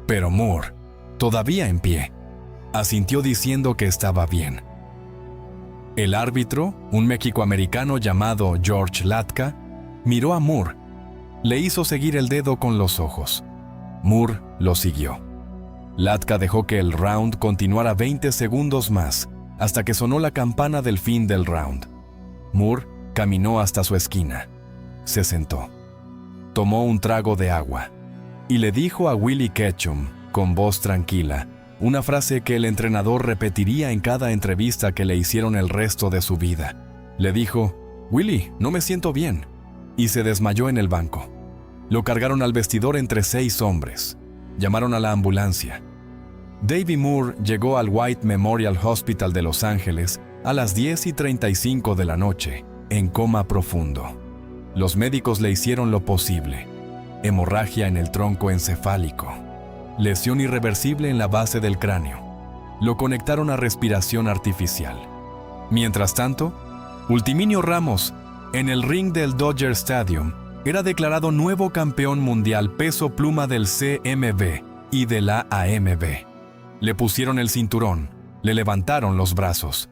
Pero Moore, todavía en pie, asintió diciendo que estaba bien. El árbitro, un mexicoamericano llamado George Latka, miró a Moore. Le hizo seguir el dedo con los ojos. Moore lo siguió. Latka dejó que el round continuara 20 segundos más, hasta que sonó la campana del fin del round. Moore caminó hasta su esquina. Se sentó. Tomó un trago de agua y le dijo a Willie Ketchum, con voz tranquila, una frase que el entrenador repetiría en cada entrevista que le hicieron el resto de su vida. Le dijo: «Willie, no me siento bien», y se desmayó en el banco. Lo cargaron al vestidor entre 6 hombres. Llamaron a la ambulancia. Davey Moore llegó al White Memorial Hospital de Los Ángeles a las 10:35 de la noche, en coma profundo. Los médicos le hicieron lo posible. Hemorragia en el tronco encefálico. Lesión irreversible en la base del cráneo. Lo conectaron a respiración artificial. Mientras tanto, Ultiminio Ramos, en el ring del Dodger Stadium, era declarado nuevo campeón mundial peso pluma del CMB y de la AMB. Le pusieron el cinturón, le levantaron los brazos.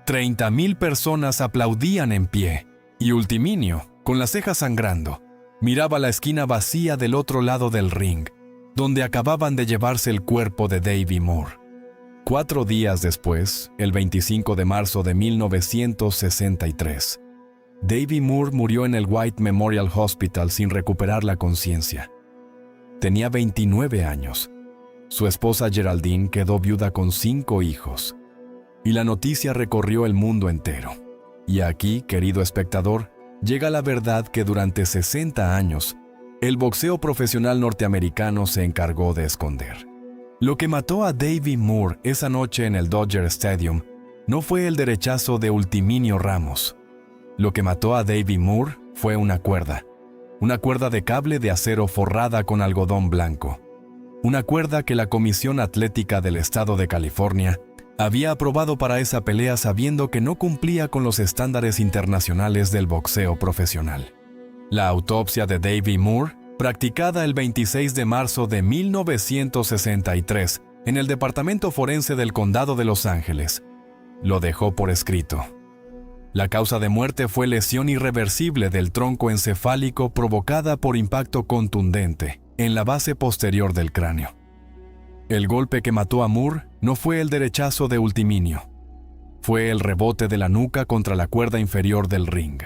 30,000 personas aplaudían en pie, y Ultiminio, con las cejas sangrando, miraba la esquina vacía del otro lado del ring, donde acababan de llevarse el cuerpo de Davey Moore. 4 días después, el 25 de marzo de 1963, Davey Moore murió en el White Memorial Hospital sin recuperar la conciencia. Tenía 29 años. Su esposa Geraldine quedó viuda con 5 hijos. Y la noticia recorrió el mundo entero. Y aquí, querido espectador, llega la verdad que durante 60 años, el boxeo profesional norteamericano se encargó de esconder. Lo que mató a Davey Moore esa noche en el Dodger Stadium no fue el derechazo de Ultiminio Ramos. Lo que mató a Davey Moore fue una cuerda de cable de acero forrada con algodón blanco. Una cuerda que la Comisión Atlética del Estado de California había aprobado para esa pelea sabiendo que no cumplía con los estándares internacionales del boxeo profesional. La autopsia de Davey Moore, practicada el 26 de marzo de 1963 en el Departamento Forense del Condado de Los Ángeles, lo dejó por escrito. La causa de muerte fue lesión irreversible del tronco encefálico provocada por impacto contundente en la base posterior del cráneo. El golpe que mató a Moore no fue el derechazo de Ultiminio. Fue el rebote de la nuca contra la cuerda inferior del ring.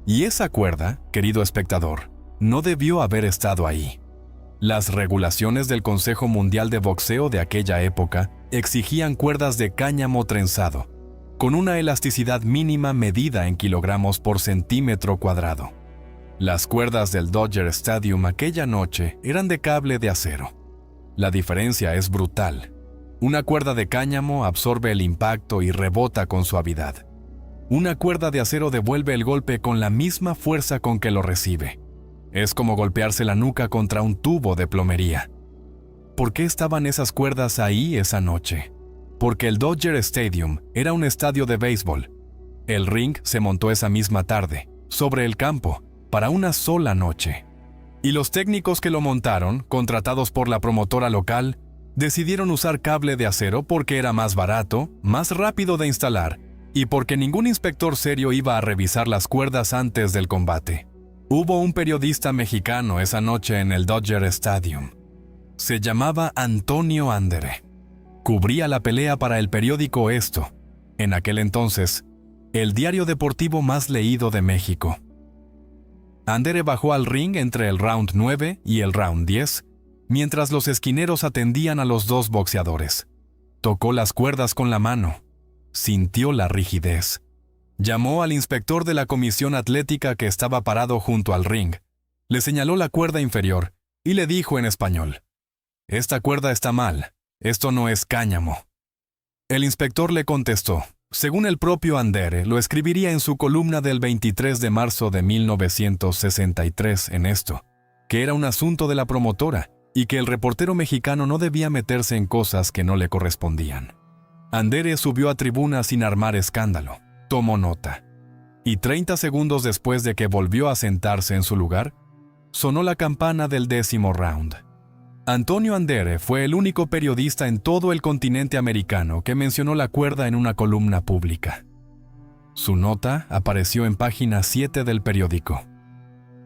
Y esa cuerda, querido espectador, no debió haber estado ahí. Las regulaciones del Consejo Mundial de Boxeo de aquella época exigían cuerdas de cáñamo trenzado, con una elasticidad mínima medida en kilogramos por centímetro cuadrado. Las cuerdas del Dodger Stadium aquella noche eran de cable de acero. La diferencia es brutal. Una cuerda de cáñamo absorbe el impacto y rebota con suavidad. Una cuerda de acero devuelve el golpe con la misma fuerza con que lo recibe. Es como golpearse la nuca contra un tubo de plomería. ¿Por qué estaban esas cuerdas ahí esa noche? Porque el Dodger Stadium era un estadio de béisbol. El ring se montó esa misma tarde, sobre el campo, para una sola noche. Y los técnicos que lo montaron, contratados por la promotora local, decidieron usar cable de acero porque era más barato, más rápido de instalar y porque ningún inspector serio iba a revisar las cuerdas antes del combate. Hubo un periodista mexicano esa noche en el Dodger Stadium. Se llamaba Antonio Andere. Cubría la pelea para el periódico Esto, en aquel entonces, el diario deportivo más leído de México. Andere bajó al ring entre el round 9 y el round 10, mientras los esquineros atendían a los dos boxeadores. Tocó las cuerdas con la mano. Sintió la rigidez. Llamó al inspector de la comisión atlética que estaba parado junto al ring. Le señaló la cuerda inferior y le dijo en español: «Esta cuerda está mal. Esto no es cáñamo». El inspector le contestó, según el propio Andere lo escribiría en su columna del 23 de marzo de 1963 en Esto, que era un asunto de la promotora y que el reportero mexicano no debía meterse en cosas que no le correspondían. Andere subió a tribuna sin armar escándalo, tomó nota, y 30 segundos después de que volvió a sentarse en su lugar, sonó la campana del 10º round. Antonio Andere fue el único periodista en todo el continente americano que mencionó la cuerda en una columna pública. Su nota apareció en página 7 del periódico.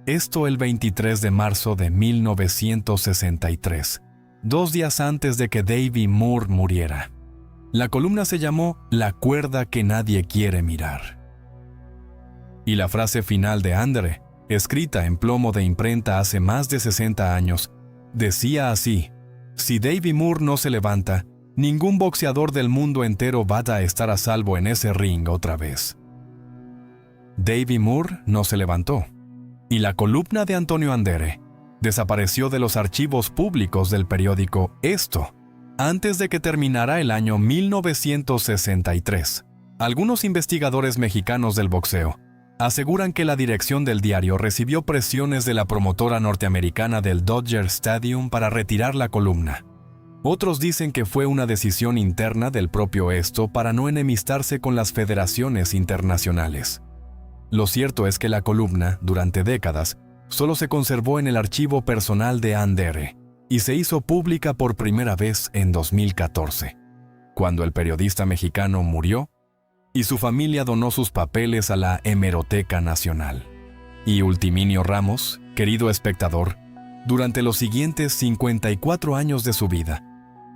Esto el 23 de marzo de 1963, 2 días antes de que Davey Moore muriera. La columna se llamó «La cuerda que nadie quiere mirar». Y la frase final de Andere, escrita en plomo de imprenta hace más de 60 años, decía así: «Si Davey Moore no se levanta, ningún boxeador del mundo entero va a estar a salvo en ese ring otra vez». Davey Moore no se levantó, y la columna de Antonio Andere desapareció de los archivos públicos del periódico Esto antes de que terminara el año 1963. Algunos investigadores mexicanos del boxeo aseguran que la dirección del diario recibió presiones de la promotora norteamericana del Dodger Stadium para retirar la columna. Otros dicen que fue una decisión interna del propio Esto para no enemistarse con las federaciones internacionales. Lo cierto es que la columna, durante décadas, solo se conservó en el archivo personal de Andere y se hizo pública por primera vez en 2014, cuando el periodista mexicano murió y su familia donó sus papeles a la Hemeroteca Nacional. Y Ultiminio Ramos, querido espectador, durante los siguientes 54 años de su vida,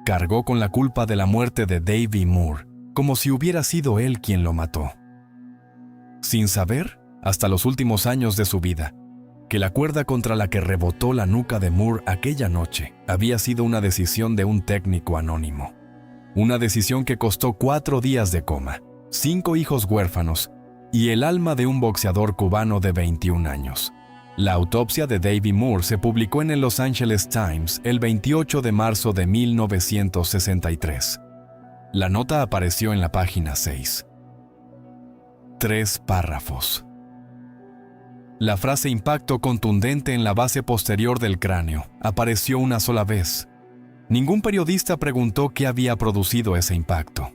cargó con la culpa de la muerte de Davey Moore, como si hubiera sido él quien lo mató. Sin saber, hasta los últimos años de su vida, que la cuerda contra la que rebotó la nuca de Moore aquella noche había sido una decisión de un técnico anónimo. Una decisión que costó 4 días de coma, 5 hijos huérfanos y el alma de un boxeador cubano de 21 años. La autopsia de Davey Moore se publicó en el Los Angeles Times el 28 de marzo de 1963. La nota apareció en la página 6. 3 párrafos. La frase «impacto contundente en la base posterior del cráneo» apareció una sola vez. Ningún periodista preguntó qué había producido ese impacto.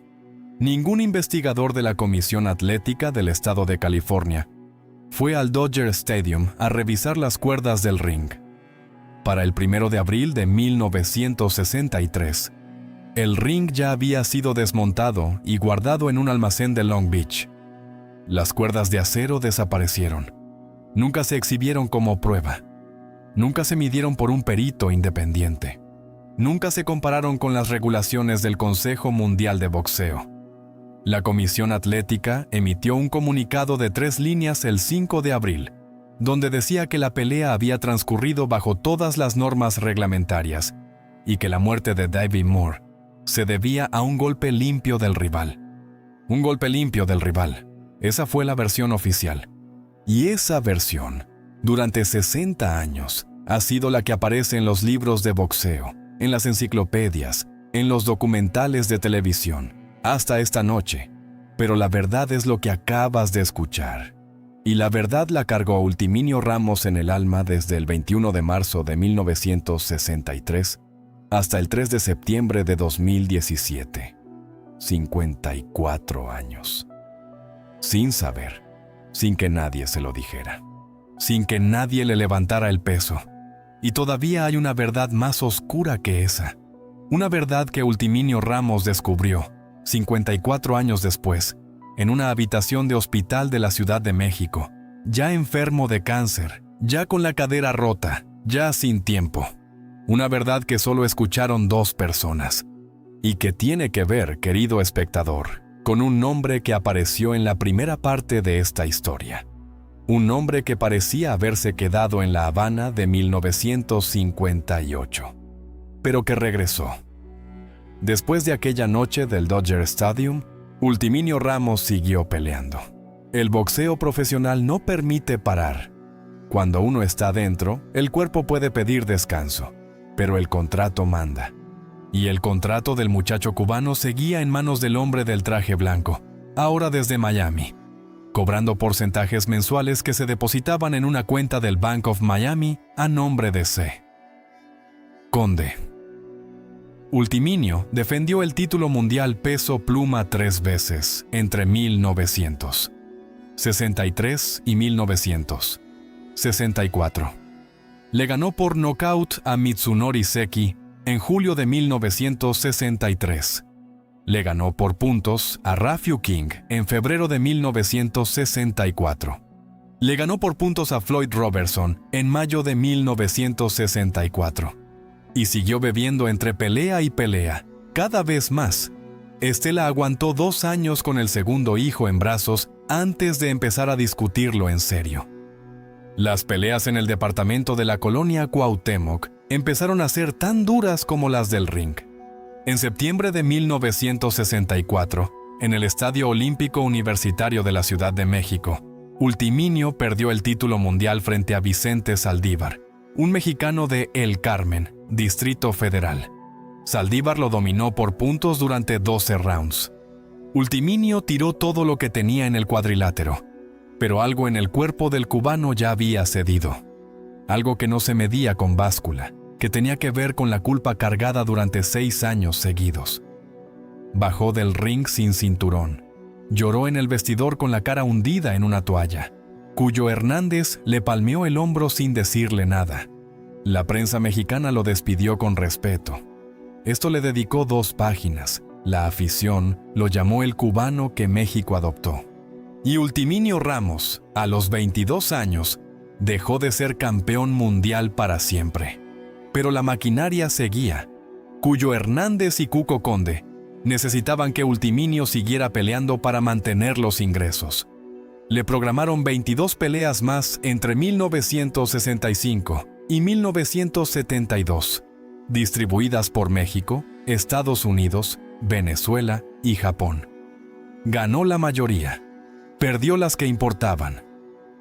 Ningún investigador de la Comisión Atlética del Estado de California fue al Dodger Stadium a revisar las cuerdas del ring. Para el 1 de abril de 1963, el ring ya había sido desmontado y guardado en un almacén de Long Beach. Las cuerdas de acero desaparecieron. Nunca se exhibieron como prueba. Nunca se midieron por un perito independiente. Nunca se compararon con las regulaciones del Consejo Mundial de Boxeo. La Comisión Atlética emitió un comunicado de 3 líneas el 5 de abril, donde decía que la pelea había transcurrido bajo todas las normas reglamentarias y que la muerte de Davey Moore se debía a un golpe limpio del rival. Un golpe limpio del rival. Esa fue la versión oficial. Y esa versión, durante 60 años, ha sido la que aparece en los libros de boxeo, en las enciclopedias, en los documentales de televisión, hasta esta noche. Pero la verdad es lo que acabas de escuchar. Y la verdad la cargó Ultiminio Ramos en el alma desde el 21 de marzo de 1963 hasta el 3 de septiembre de 2017. 54 años. Sin saber. Sin que nadie se lo dijera. Sin que nadie le levantara el peso. Y todavía hay una verdad más oscura que esa. Una verdad que Ultiminio Ramos descubrió, 54 años después, en una habitación de hospital de la Ciudad de México, ya enfermo de cáncer, ya con la cadera rota, ya sin tiempo. Una verdad que solo escucharon 2 personas. Y que tiene que ver, querido espectador, con un nombre que apareció en la primera parte de esta historia. Un nombre que parecía haberse quedado en La Habana de 1958, pero que regresó. Después de aquella noche del Dodger Stadium, Ultiminio Ramos siguió peleando. El boxeo profesional no permite parar. Cuando uno está dentro, el cuerpo puede pedir descanso, pero el contrato manda. Y el contrato del muchacho cubano seguía en manos del hombre del traje blanco, ahora desde Miami, cobrando porcentajes mensuales que se depositaban en una cuenta del Bank of Miami a nombre de C. Conde. Ultiminio defendió el título mundial peso pluma 3 veces entre 1963 y 1964. Le ganó por nocaut a Mitsunori Seki en julio de 1963. Le ganó por puntos a Rafyu King en febrero de 1964. Le ganó por puntos a Floyd Robertson en mayo de 1964. Y siguió bebiendo entre pelea y pelea, cada vez más. Estela aguantó 2 años con el segundo hijo en brazos antes de empezar a discutirlo en serio. Las peleas en el departamento de la colonia Cuauhtémoc empezaron a ser tan duras como las del ring. En septiembre de 1964, en el Estadio Olímpico Universitario de la Ciudad de México, Ultiminio perdió el título mundial frente a Vicente Saldívar, un mexicano de El Carmen, Distrito Federal. Saldívar lo dominó por puntos durante 12 rounds. Ultiminio tiró todo lo que tenía en el cuadrilátero, pero algo en el cuerpo del cubano ya había cedido. Algo que no se medía con báscula, que tenía que ver con la culpa cargada durante 6 años seguidos. Bajó del ring sin cinturón. Lloró en el vestidor con la cara hundida en una toalla. Cuyo Hernández le palmeó el hombro sin decirle nada. La prensa mexicana lo despidió con respeto. Esto le dedicó 2 páginas. La afición lo llamó el cubano que México adoptó. Y Ultiminio Ramos, a los 22 años, dejó de ser campeón mundial para siempre. Pero la maquinaria seguía. Cuyo Hernández y Cuco Conde necesitaban que Ultiminio siguiera peleando para mantener los ingresos. Le programaron 22 peleas más entre 1965 y 1972, distribuidas por México, Estados Unidos, Venezuela y Japón. Ganó la mayoría. Perdió las que importaban.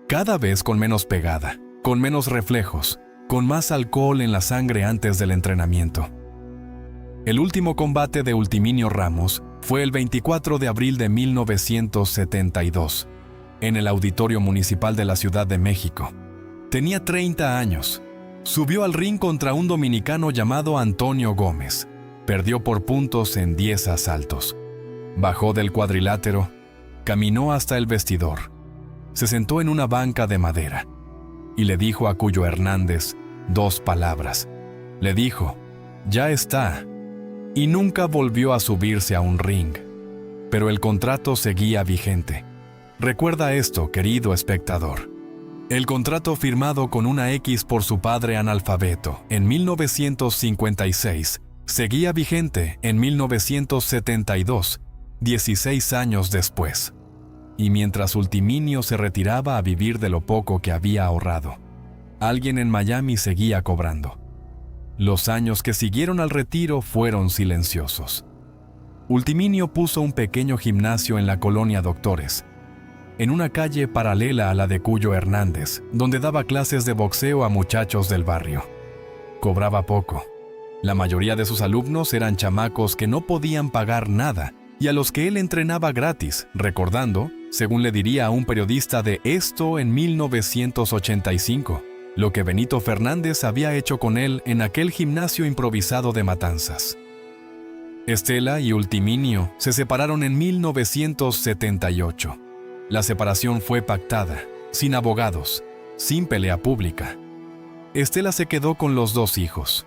Cada vez con menos pegada, con menos reflejos, con más alcohol en la sangre antes del entrenamiento. El último combate de Ultiminio Ramos fue el 24 de abril de 1972, en el Auditorio Municipal de la Ciudad de México. Tenía 30 años. Subió al ring contra un dominicano llamado Antonio Gómez. Perdió por puntos en 10 asaltos. Bajó del cuadrilátero, caminó hasta el vestidor, se sentó en una banca de madera y le dijo a Cuyo Hernández 2 palabras. Le dijo, «Ya está», y nunca volvió a subirse a un ring. Pero el contrato seguía vigente. Recuerda esto, querido espectador. El contrato firmado con una X por su padre analfabeto en 1956 seguía vigente en 1972, 16 años después. Y mientras Ultiminio se retiraba a vivir de lo poco que había ahorrado, alguien en Miami seguía cobrando. Los años que siguieron al retiro fueron silenciosos. Ultiminio puso un pequeño gimnasio en la colonia Doctores, en una calle paralela a la de Cuyo Hernández, donde daba clases de boxeo a muchachos del barrio. Cobraba poco. La mayoría de sus alumnos eran chamacos que no podían pagar nada y a los que él entrenaba gratis, recordando, según le diría a un periodista de Esto en 1985, lo que Benito Fernández había hecho con él en aquel gimnasio improvisado de Matanzas. Estela y Ultiminio se separaron en 1978. La separación fue pactada, sin abogados, sin pelea pública. Estela se quedó con los 2 hijos.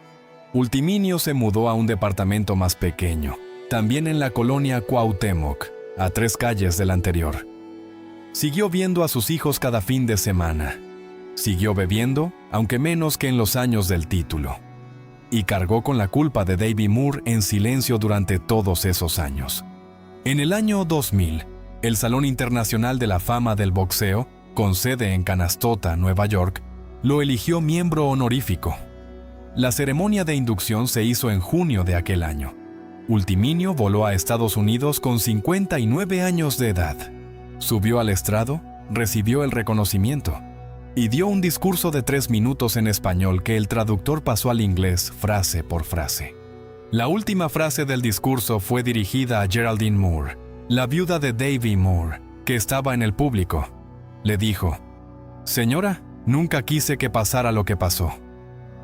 Ultiminio se mudó a un departamento más pequeño, también en la colonia Cuauhtémoc, a 3 calles del anterior. Siguió viendo a sus hijos cada fin de semana. Siguió bebiendo, aunque menos que en los años del título. Y cargó con la culpa de Davey Moore en silencio durante todos esos años. En el año 2000, el Salón Internacional de la Fama del Boxeo, con sede en Canastota, Nueva York, lo eligió miembro honorífico. La ceremonia de inducción se hizo en junio de aquel año. Ultiminio voló a Estados Unidos con 59 años de edad. Subió al estrado, recibió el reconocimiento y dio un discurso de 3 minutos en español que el traductor pasó al inglés frase por frase. La última frase del discurso fue dirigida a Geraldine Moore, la viuda de Davey Moore, que estaba en el público. Le dijo: «Señora, nunca quise que pasara lo que pasó.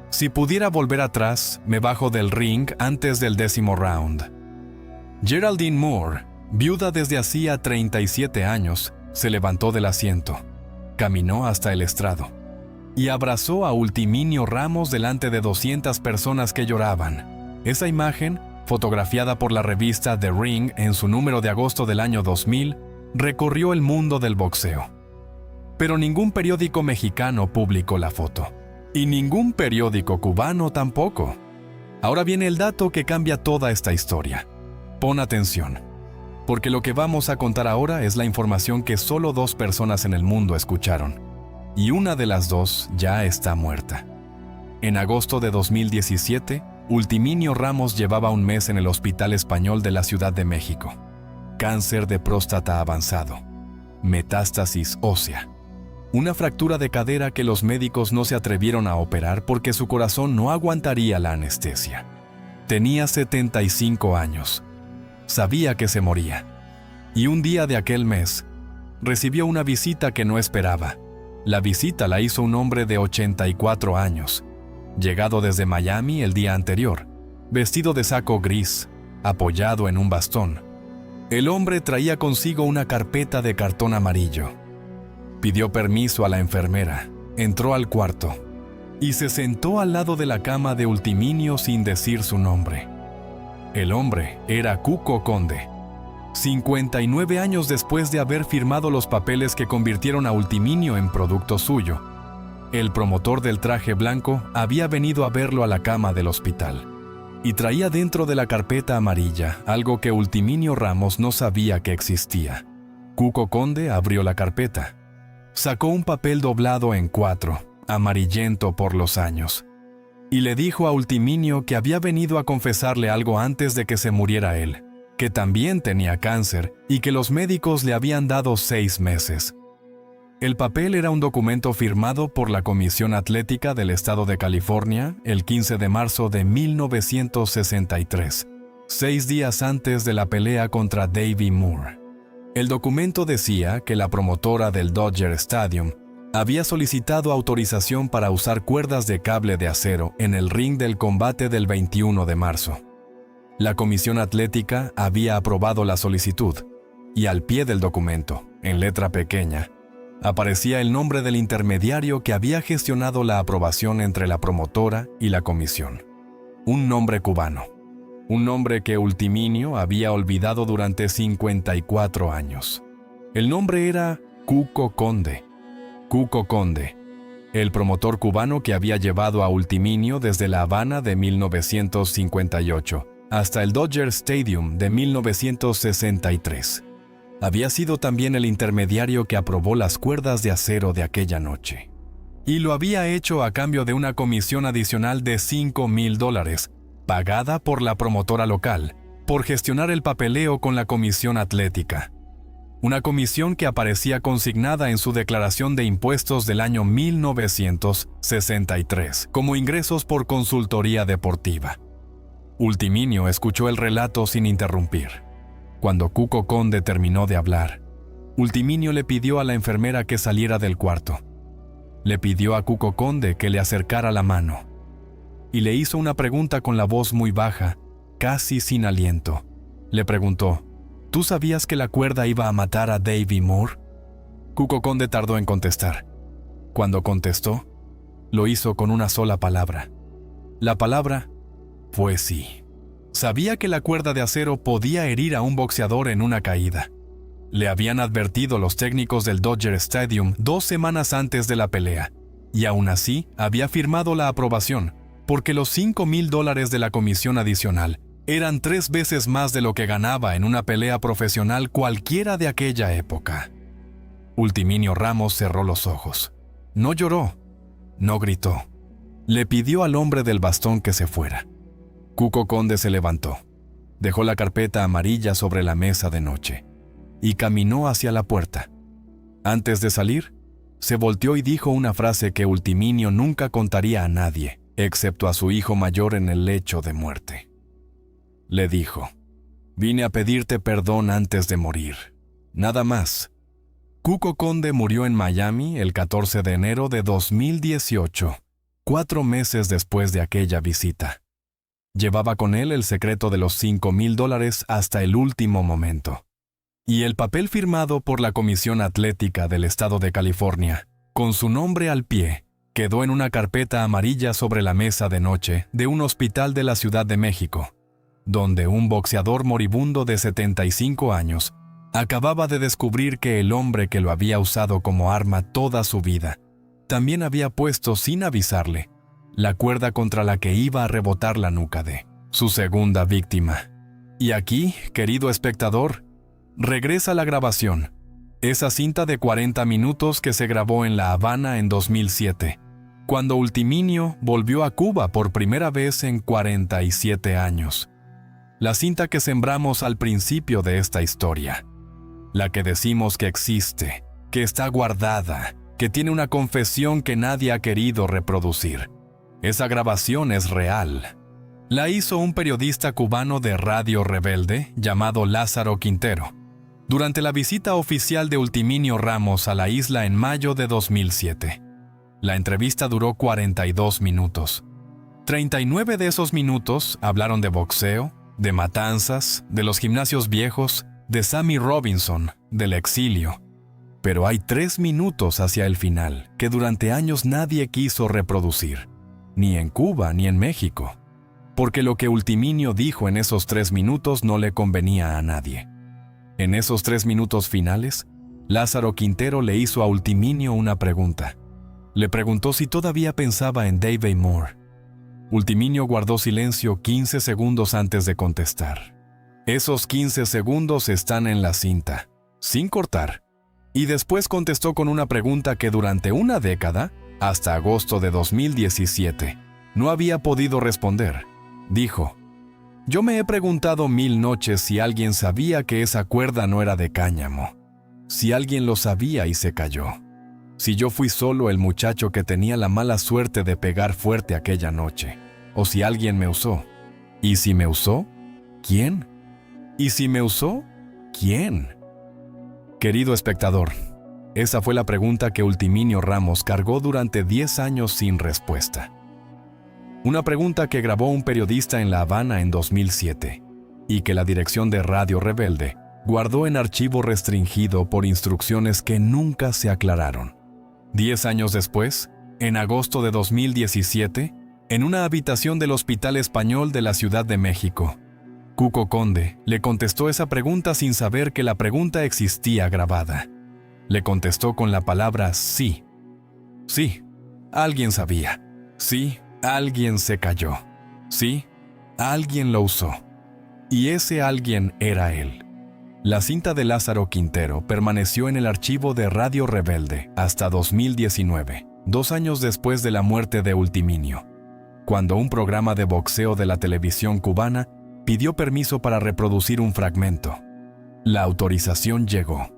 Si pudiera volver atrás, me bajo del ring antes del 10º round». Geraldine Moore, viuda desde hacía 37 años, se levantó del asiento, caminó hasta el estrado y abrazó a Ultiminio Ramos delante de 200 personas que lloraban. Esa imagen, fotografiada por la revista The Ring en su número de agosto del año 2000, recorrió el mundo del boxeo. Pero ningún periódico mexicano publicó la foto. Y ningún periódico cubano tampoco. Ahora viene el dato que cambia toda esta historia. Pon atención, porque lo que vamos a contar ahora es la información que solo 2 personas en el mundo escucharon. Y una de las 2 ya está muerta. En agosto de 2017, Ultiminio Ramos llevaba un mes en el Hospital Español de la Ciudad de México. Cáncer de próstata avanzado. Metástasis ósea. Una fractura de cadera que los médicos no se atrevieron a operar porque su corazón no aguantaría la anestesia. Tenía 75 años. Sabía que se moría. Y un día de aquel mes, recibió una visita que no esperaba. La visita la hizo un hombre de 84 años, llegado desde Miami el día anterior, vestido de saco gris, apoyado en un bastón. El hombre traía consigo una carpeta de cartón amarillo. Pidió permiso a la enfermera, entró al cuarto y se sentó al lado de la cama de Ultiminio sin decir su nombre. El hombre era Cuco Conde. 59 años después de haber firmado los papeles que convirtieron a Ultiminio en producto suyo, el promotor del traje blanco había venido a verlo a la cama del hospital y traía dentro de la carpeta amarilla algo que Ultiminio Ramos no sabía que existía. Cuco Conde abrió la carpeta. Sacó un papel doblado en 4, amarillento por los años, y le dijo a Ultiminio que había venido a confesarle algo antes de que se muriera él, que también tenía cáncer y que los médicos le habían dado 6 meses. El papel era un documento firmado por la Comisión Atlética del Estado de California el 15 de marzo de 1963, 6 días antes de la pelea contra Davey Moore. El documento decía que la promotora del Dodger Stadium había solicitado autorización para usar cuerdas de cable de acero en el ring del combate del 21 de marzo. La Comisión Atlética había aprobado la solicitud, y al pie del documento, en letra pequeña, aparecía el nombre del intermediario que había gestionado la aprobación entre la promotora y la comisión. Un nombre cubano. Un nombre que Ultiminio había olvidado durante 54 años. El nombre era Cuco Conde. Cuco Conde, el promotor cubano que había llevado a Ultiminio desde La Habana de 1958 hasta el Dodger Stadium de 1963. Había sido también el intermediario que aprobó las cuerdas de acero de aquella noche. Y lo había hecho a cambio de una comisión adicional de $5,000, pagada por la promotora local, por gestionar el papeleo con la Comisión Atlética. Una comisión que aparecía consignada en su declaración de impuestos del año 1963 como ingresos por consultoría deportiva. Ultiminio escuchó el relato sin interrumpir. Cuando Cuco Conde terminó de hablar, Ultiminio le pidió a la enfermera que saliera del cuarto. Le pidió a Cuco Conde que le acercara la mano y le hizo una pregunta con la voz muy baja, casi sin aliento. Le preguntó: ¿Tú sabías que la cuerda iba a matar a Davey Moore? Cuco Conde tardó en contestar. Cuando contestó, Lo hizo con una sola palabra. La palabra fue sí. Sabía que la cuerda de acero podía herir a un boxeador en una caída. Le habían advertido los técnicos del Dodger Stadium 2 semanas antes de la pelea, y aún así había firmado la aprobación, porque los $5,000 de la comisión adicional eran 3 veces más de lo que ganaba en una pelea profesional cualquiera de aquella época. Ultiminio Ramos cerró los ojos. No lloró, no gritó. Le pidió al hombre del bastón que se fuera. Cuco Conde se levantó, dejó la carpeta amarilla sobre la mesa de noche y caminó hacia la puerta. Antes de salir, se volteó y dijo una frase que Ultiminio nunca contaría a nadie, excepto a su hijo mayor en el lecho de muerte. Le dijo: «Vine a pedirte perdón antes de morir. Nada más». Cuco Conde murió en Miami el 14 de enero de 2018, 4 meses después de aquella visita. Llevaba con él el secreto de los $5,000 hasta el último momento. Y el papel firmado por la Comisión Atlética del Estado de California, con su nombre al pie, quedó en una carpeta amarilla sobre la mesa de noche de un hospital de la Ciudad de México, donde un boxeador moribundo de 75 años acababa de descubrir que el hombre que lo había usado como arma toda su vida también había puesto sin avisarle la cuerda contra la que iba a rebotar la nuca de su segunda víctima. Y aquí, querido espectador, regresa la grabación, esa cinta de 40 minutos que se grabó en La Habana en 2007, cuando Ultiminio volvió a Cuba por primera vez en 47 años. La cinta que sembramos al principio de esta historia, la que decimos que existe, que está guardada, que tiene una confesión que nadie ha querido reproducir. Esa grabación es real. La hizo un periodista cubano de Radio Rebelde llamado Lázaro Quintero, durante la visita oficial de Ultiminio Ramos a la isla en mayo de 2007. La entrevista duró 42 minutos. 39 de esos minutos hablaron de boxeo, de matanzas, de los gimnasios viejos, de Sammy Robinson, del exilio. Pero hay 3 minutos hacia el final que durante años nadie quiso reproducir, ni en Cuba ni en México, porque lo que Ultiminio dijo en esos 3 minutos no le convenía a nadie. En esos 3 minutos finales, Lázaro Quintero le hizo a Ultiminio una pregunta. Le preguntó si todavía pensaba en Davey Moore. Ultiminio guardó silencio 15 segundos antes de contestar. Esos 15 segundos están en la cinta, sin cortar. Y después contestó con una pregunta que durante una década, hasta agosto de 2017, no había podido responder. Dijo: «Yo me he preguntado 1000 noches si alguien sabía que esa cuerda no era de cáñamo. Si alguien lo sabía y se cayó. Si yo fui solo el muchacho que tenía la mala suerte de pegar fuerte aquella noche. O si alguien me usó. ¿Y si me usó? ¿Quién? ¿Y si me usó? ¿Quién?». Querido espectador, esa fue la pregunta que Ultiminio Ramos cargó durante 10 años sin respuesta. Una pregunta que grabó un periodista en La Habana en 2007 y que la dirección de Radio Rebelde guardó en archivo restringido por instrucciones que nunca se aclararon. 10 años después, en agosto de 2017, en una habitación del Hospital Español de la Ciudad de México, Cuco Conde le contestó esa pregunta sin saber que la pregunta existía grabada. Le contestó con la palabra sí. Sí, alguien sabía. Sí, alguien se cayó. Sí, alguien lo usó. Y ese alguien era él. La cinta de Lázaro Quintero permaneció en el archivo de Radio Rebelde hasta 2019, 2 años después de la muerte de Ultiminio, cuando un programa de boxeo de la televisión cubana pidió permiso para reproducir un fragmento. La autorización llegó.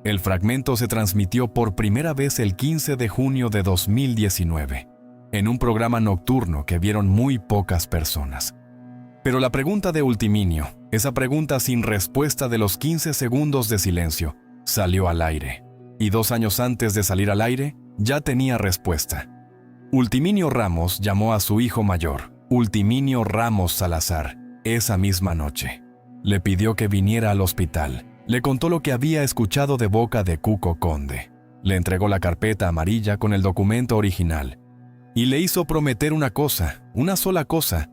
El fragmento se transmitió por primera vez el 15 de junio de 2019, en un programa nocturno que vieron muy pocas personas. Pero la pregunta de Ultiminio, esa pregunta sin respuesta de los 15 segundos de silencio, salió al aire. Y 2 años antes de salir al aire, ya tenía respuesta. Ultiminio Ramos llamó a su hijo mayor, Ultiminio Ramos Salazar, esa misma noche. Le pidió que viniera al hospital. Le contó lo que había escuchado de boca de Cuco Conde. Le entregó la carpeta amarilla con el documento original y le hizo prometer una cosa, una sola cosa,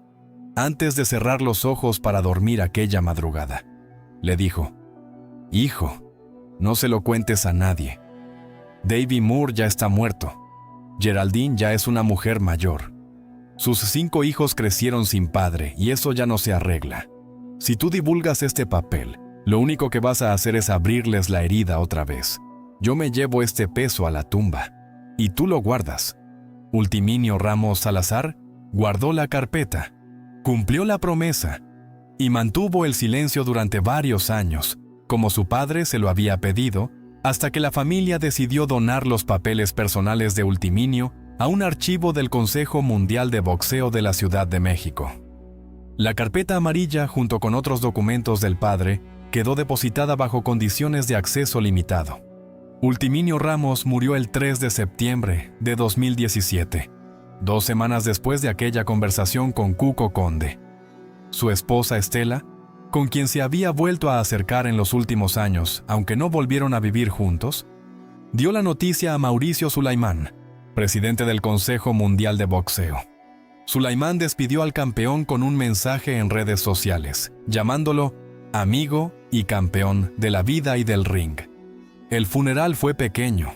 antes de cerrar los ojos para dormir aquella madrugada. Le dijo: «Hijo, no se lo cuentes a nadie. Davy Moore ya está muerto. Geraldine ya es una mujer mayor. Sus 5 hijos crecieron sin padre y eso ya no se arregla. Si tú divulgas este papel, lo único que vas a hacer es abrirles la herida otra vez. Yo me llevo este peso a la tumba y tú lo guardas». Ultiminio Ramos Salazar guardó la carpeta, cumplió la promesa y mantuvo el silencio durante varios años, como su padre se lo había pedido, hasta que la familia decidió donar los papeles personales de Ultiminio a un archivo del Consejo Mundial de Boxeo de la Ciudad de México. La carpeta amarilla, junto con otros documentos del padre, quedó depositada bajo condiciones de acceso limitado. Ultiminio Ramos murió el 3 de septiembre de 2017, 2 semanas después de aquella conversación con Cuco Conde. Su esposa Estela, con quien se había vuelto a acercar en los últimos años, aunque no volvieron a vivir juntos, dio la noticia a Mauricio Sulaimán, presidente del Consejo Mundial de Boxeo. Sulaimán despidió al campeón con un mensaje en redes sociales, llamándolo amigo y campeón de la vida y del ring. El funeral fue pequeño,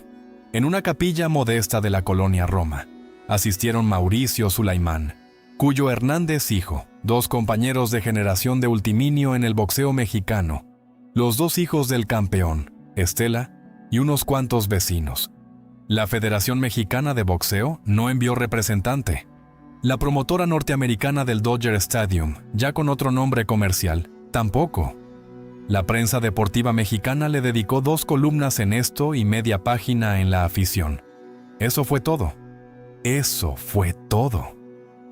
en una capilla modesta de la colonia Roma. Asistieron Mauricio Sulaimán, Cuyo Hernández hijo, 2 compañeros de generación de Ultiminio en el boxeo mexicano, los 2 hijos del campeón, Estela, y unos cuantos vecinos. La Federación Mexicana de Boxeo no envió representante. La promotora norteamericana del Dodger Stadium, ya con otro nombre comercial, tampoco. La prensa deportiva mexicana le dedicó 2 columnas en esto y media página en La Afición. Eso fue todo. Eso fue todo.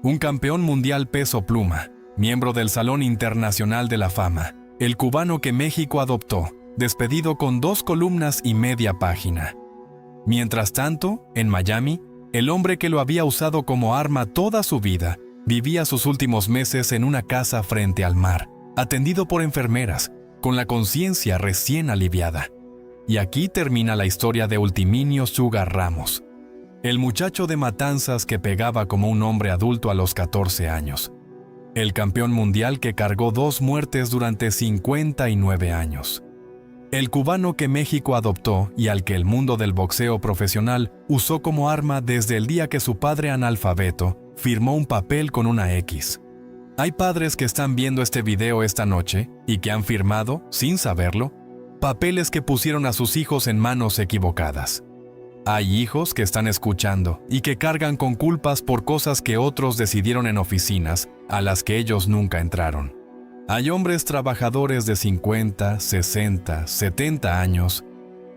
Un campeón mundial peso pluma, miembro del Salón Internacional de la Fama, el cubano que México adoptó, despedido con 2 columnas y media página. Mientras tanto, en Miami, el hombre que lo había usado como arma toda su vida, vivía sus últimos meses en una casa frente al mar, atendido por enfermeras, con la conciencia recién aliviada. Y aquí termina la historia de Ultiminio Sugar Ramos, el muchacho de Matanzas que pegaba como un hombre adulto a los 14 años, el campeón mundial que cargó 2 muertes durante 59 años, el cubano que México adoptó y al que el mundo del boxeo profesional usó como arma desde el día que su padre analfabeto firmó un papel con una X. Hay padres que están viendo este video esta noche y que han firmado, sin saberlo, papeles que pusieron a sus hijos en manos equivocadas. Hay hijos que están escuchando y que cargan con culpas por cosas que otros decidieron en oficinas a las que ellos nunca entraron. Hay hombres trabajadores de 50, 60, 70 años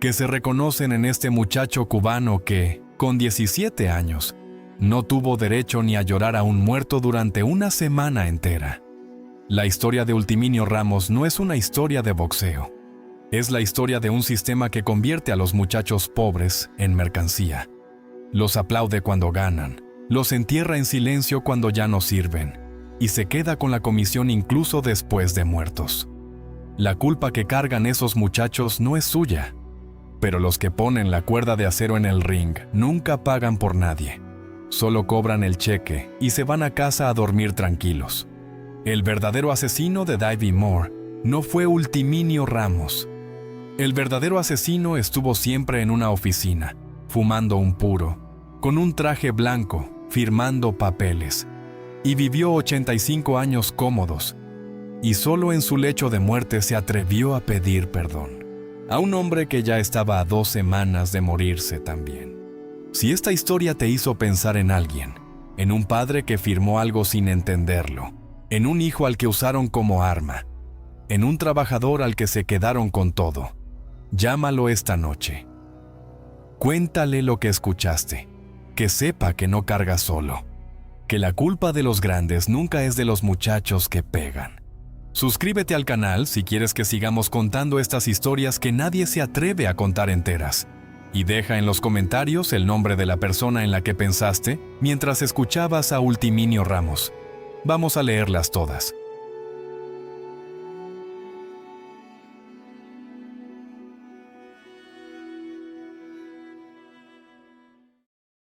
que se reconocen en este muchacho cubano que, con 17 años, no tuvo derecho ni a llorar a un muerto durante una semana entera. La historia de Ultiminio Ramos no es una historia de boxeo. Es la historia de un sistema que convierte a los muchachos pobres en mercancía. Los aplaude cuando ganan, los entierra en silencio cuando ya no sirven, y se queda con la comisión incluso después de muertos. La culpa que cargan esos muchachos no es suya, pero los que ponen la cuerda de acero en el ring nunca pagan por nadie. Solo cobran el cheque y se van a casa a dormir tranquilos. El verdadero asesino de Davy Moore no fue Ultiminio Ramos. El verdadero asesino estuvo siempre en una oficina, fumando un puro, con un traje blanco, firmando papeles, y vivió 85 años cómodos, y solo en su lecho de muerte se atrevió a pedir perdón, a un hombre que ya estaba a 2 semanas de morirse también. Si esta historia te hizo pensar en alguien, en un padre que firmó algo sin entenderlo, en un hijo al que usaron como arma, en un trabajador al que se quedaron con todo, llámalo esta noche. Cuéntale lo que escuchaste, que sepa que no carga solo, que la culpa de los grandes nunca es de los muchachos que pegan. Suscríbete al canal si quieres que sigamos contando estas historias que nadie se atreve a contar enteras. Y deja en los comentarios el nombre de la persona en la que pensaste mientras escuchabas a Ultiminio Ramos. Vamos a leerlas todas.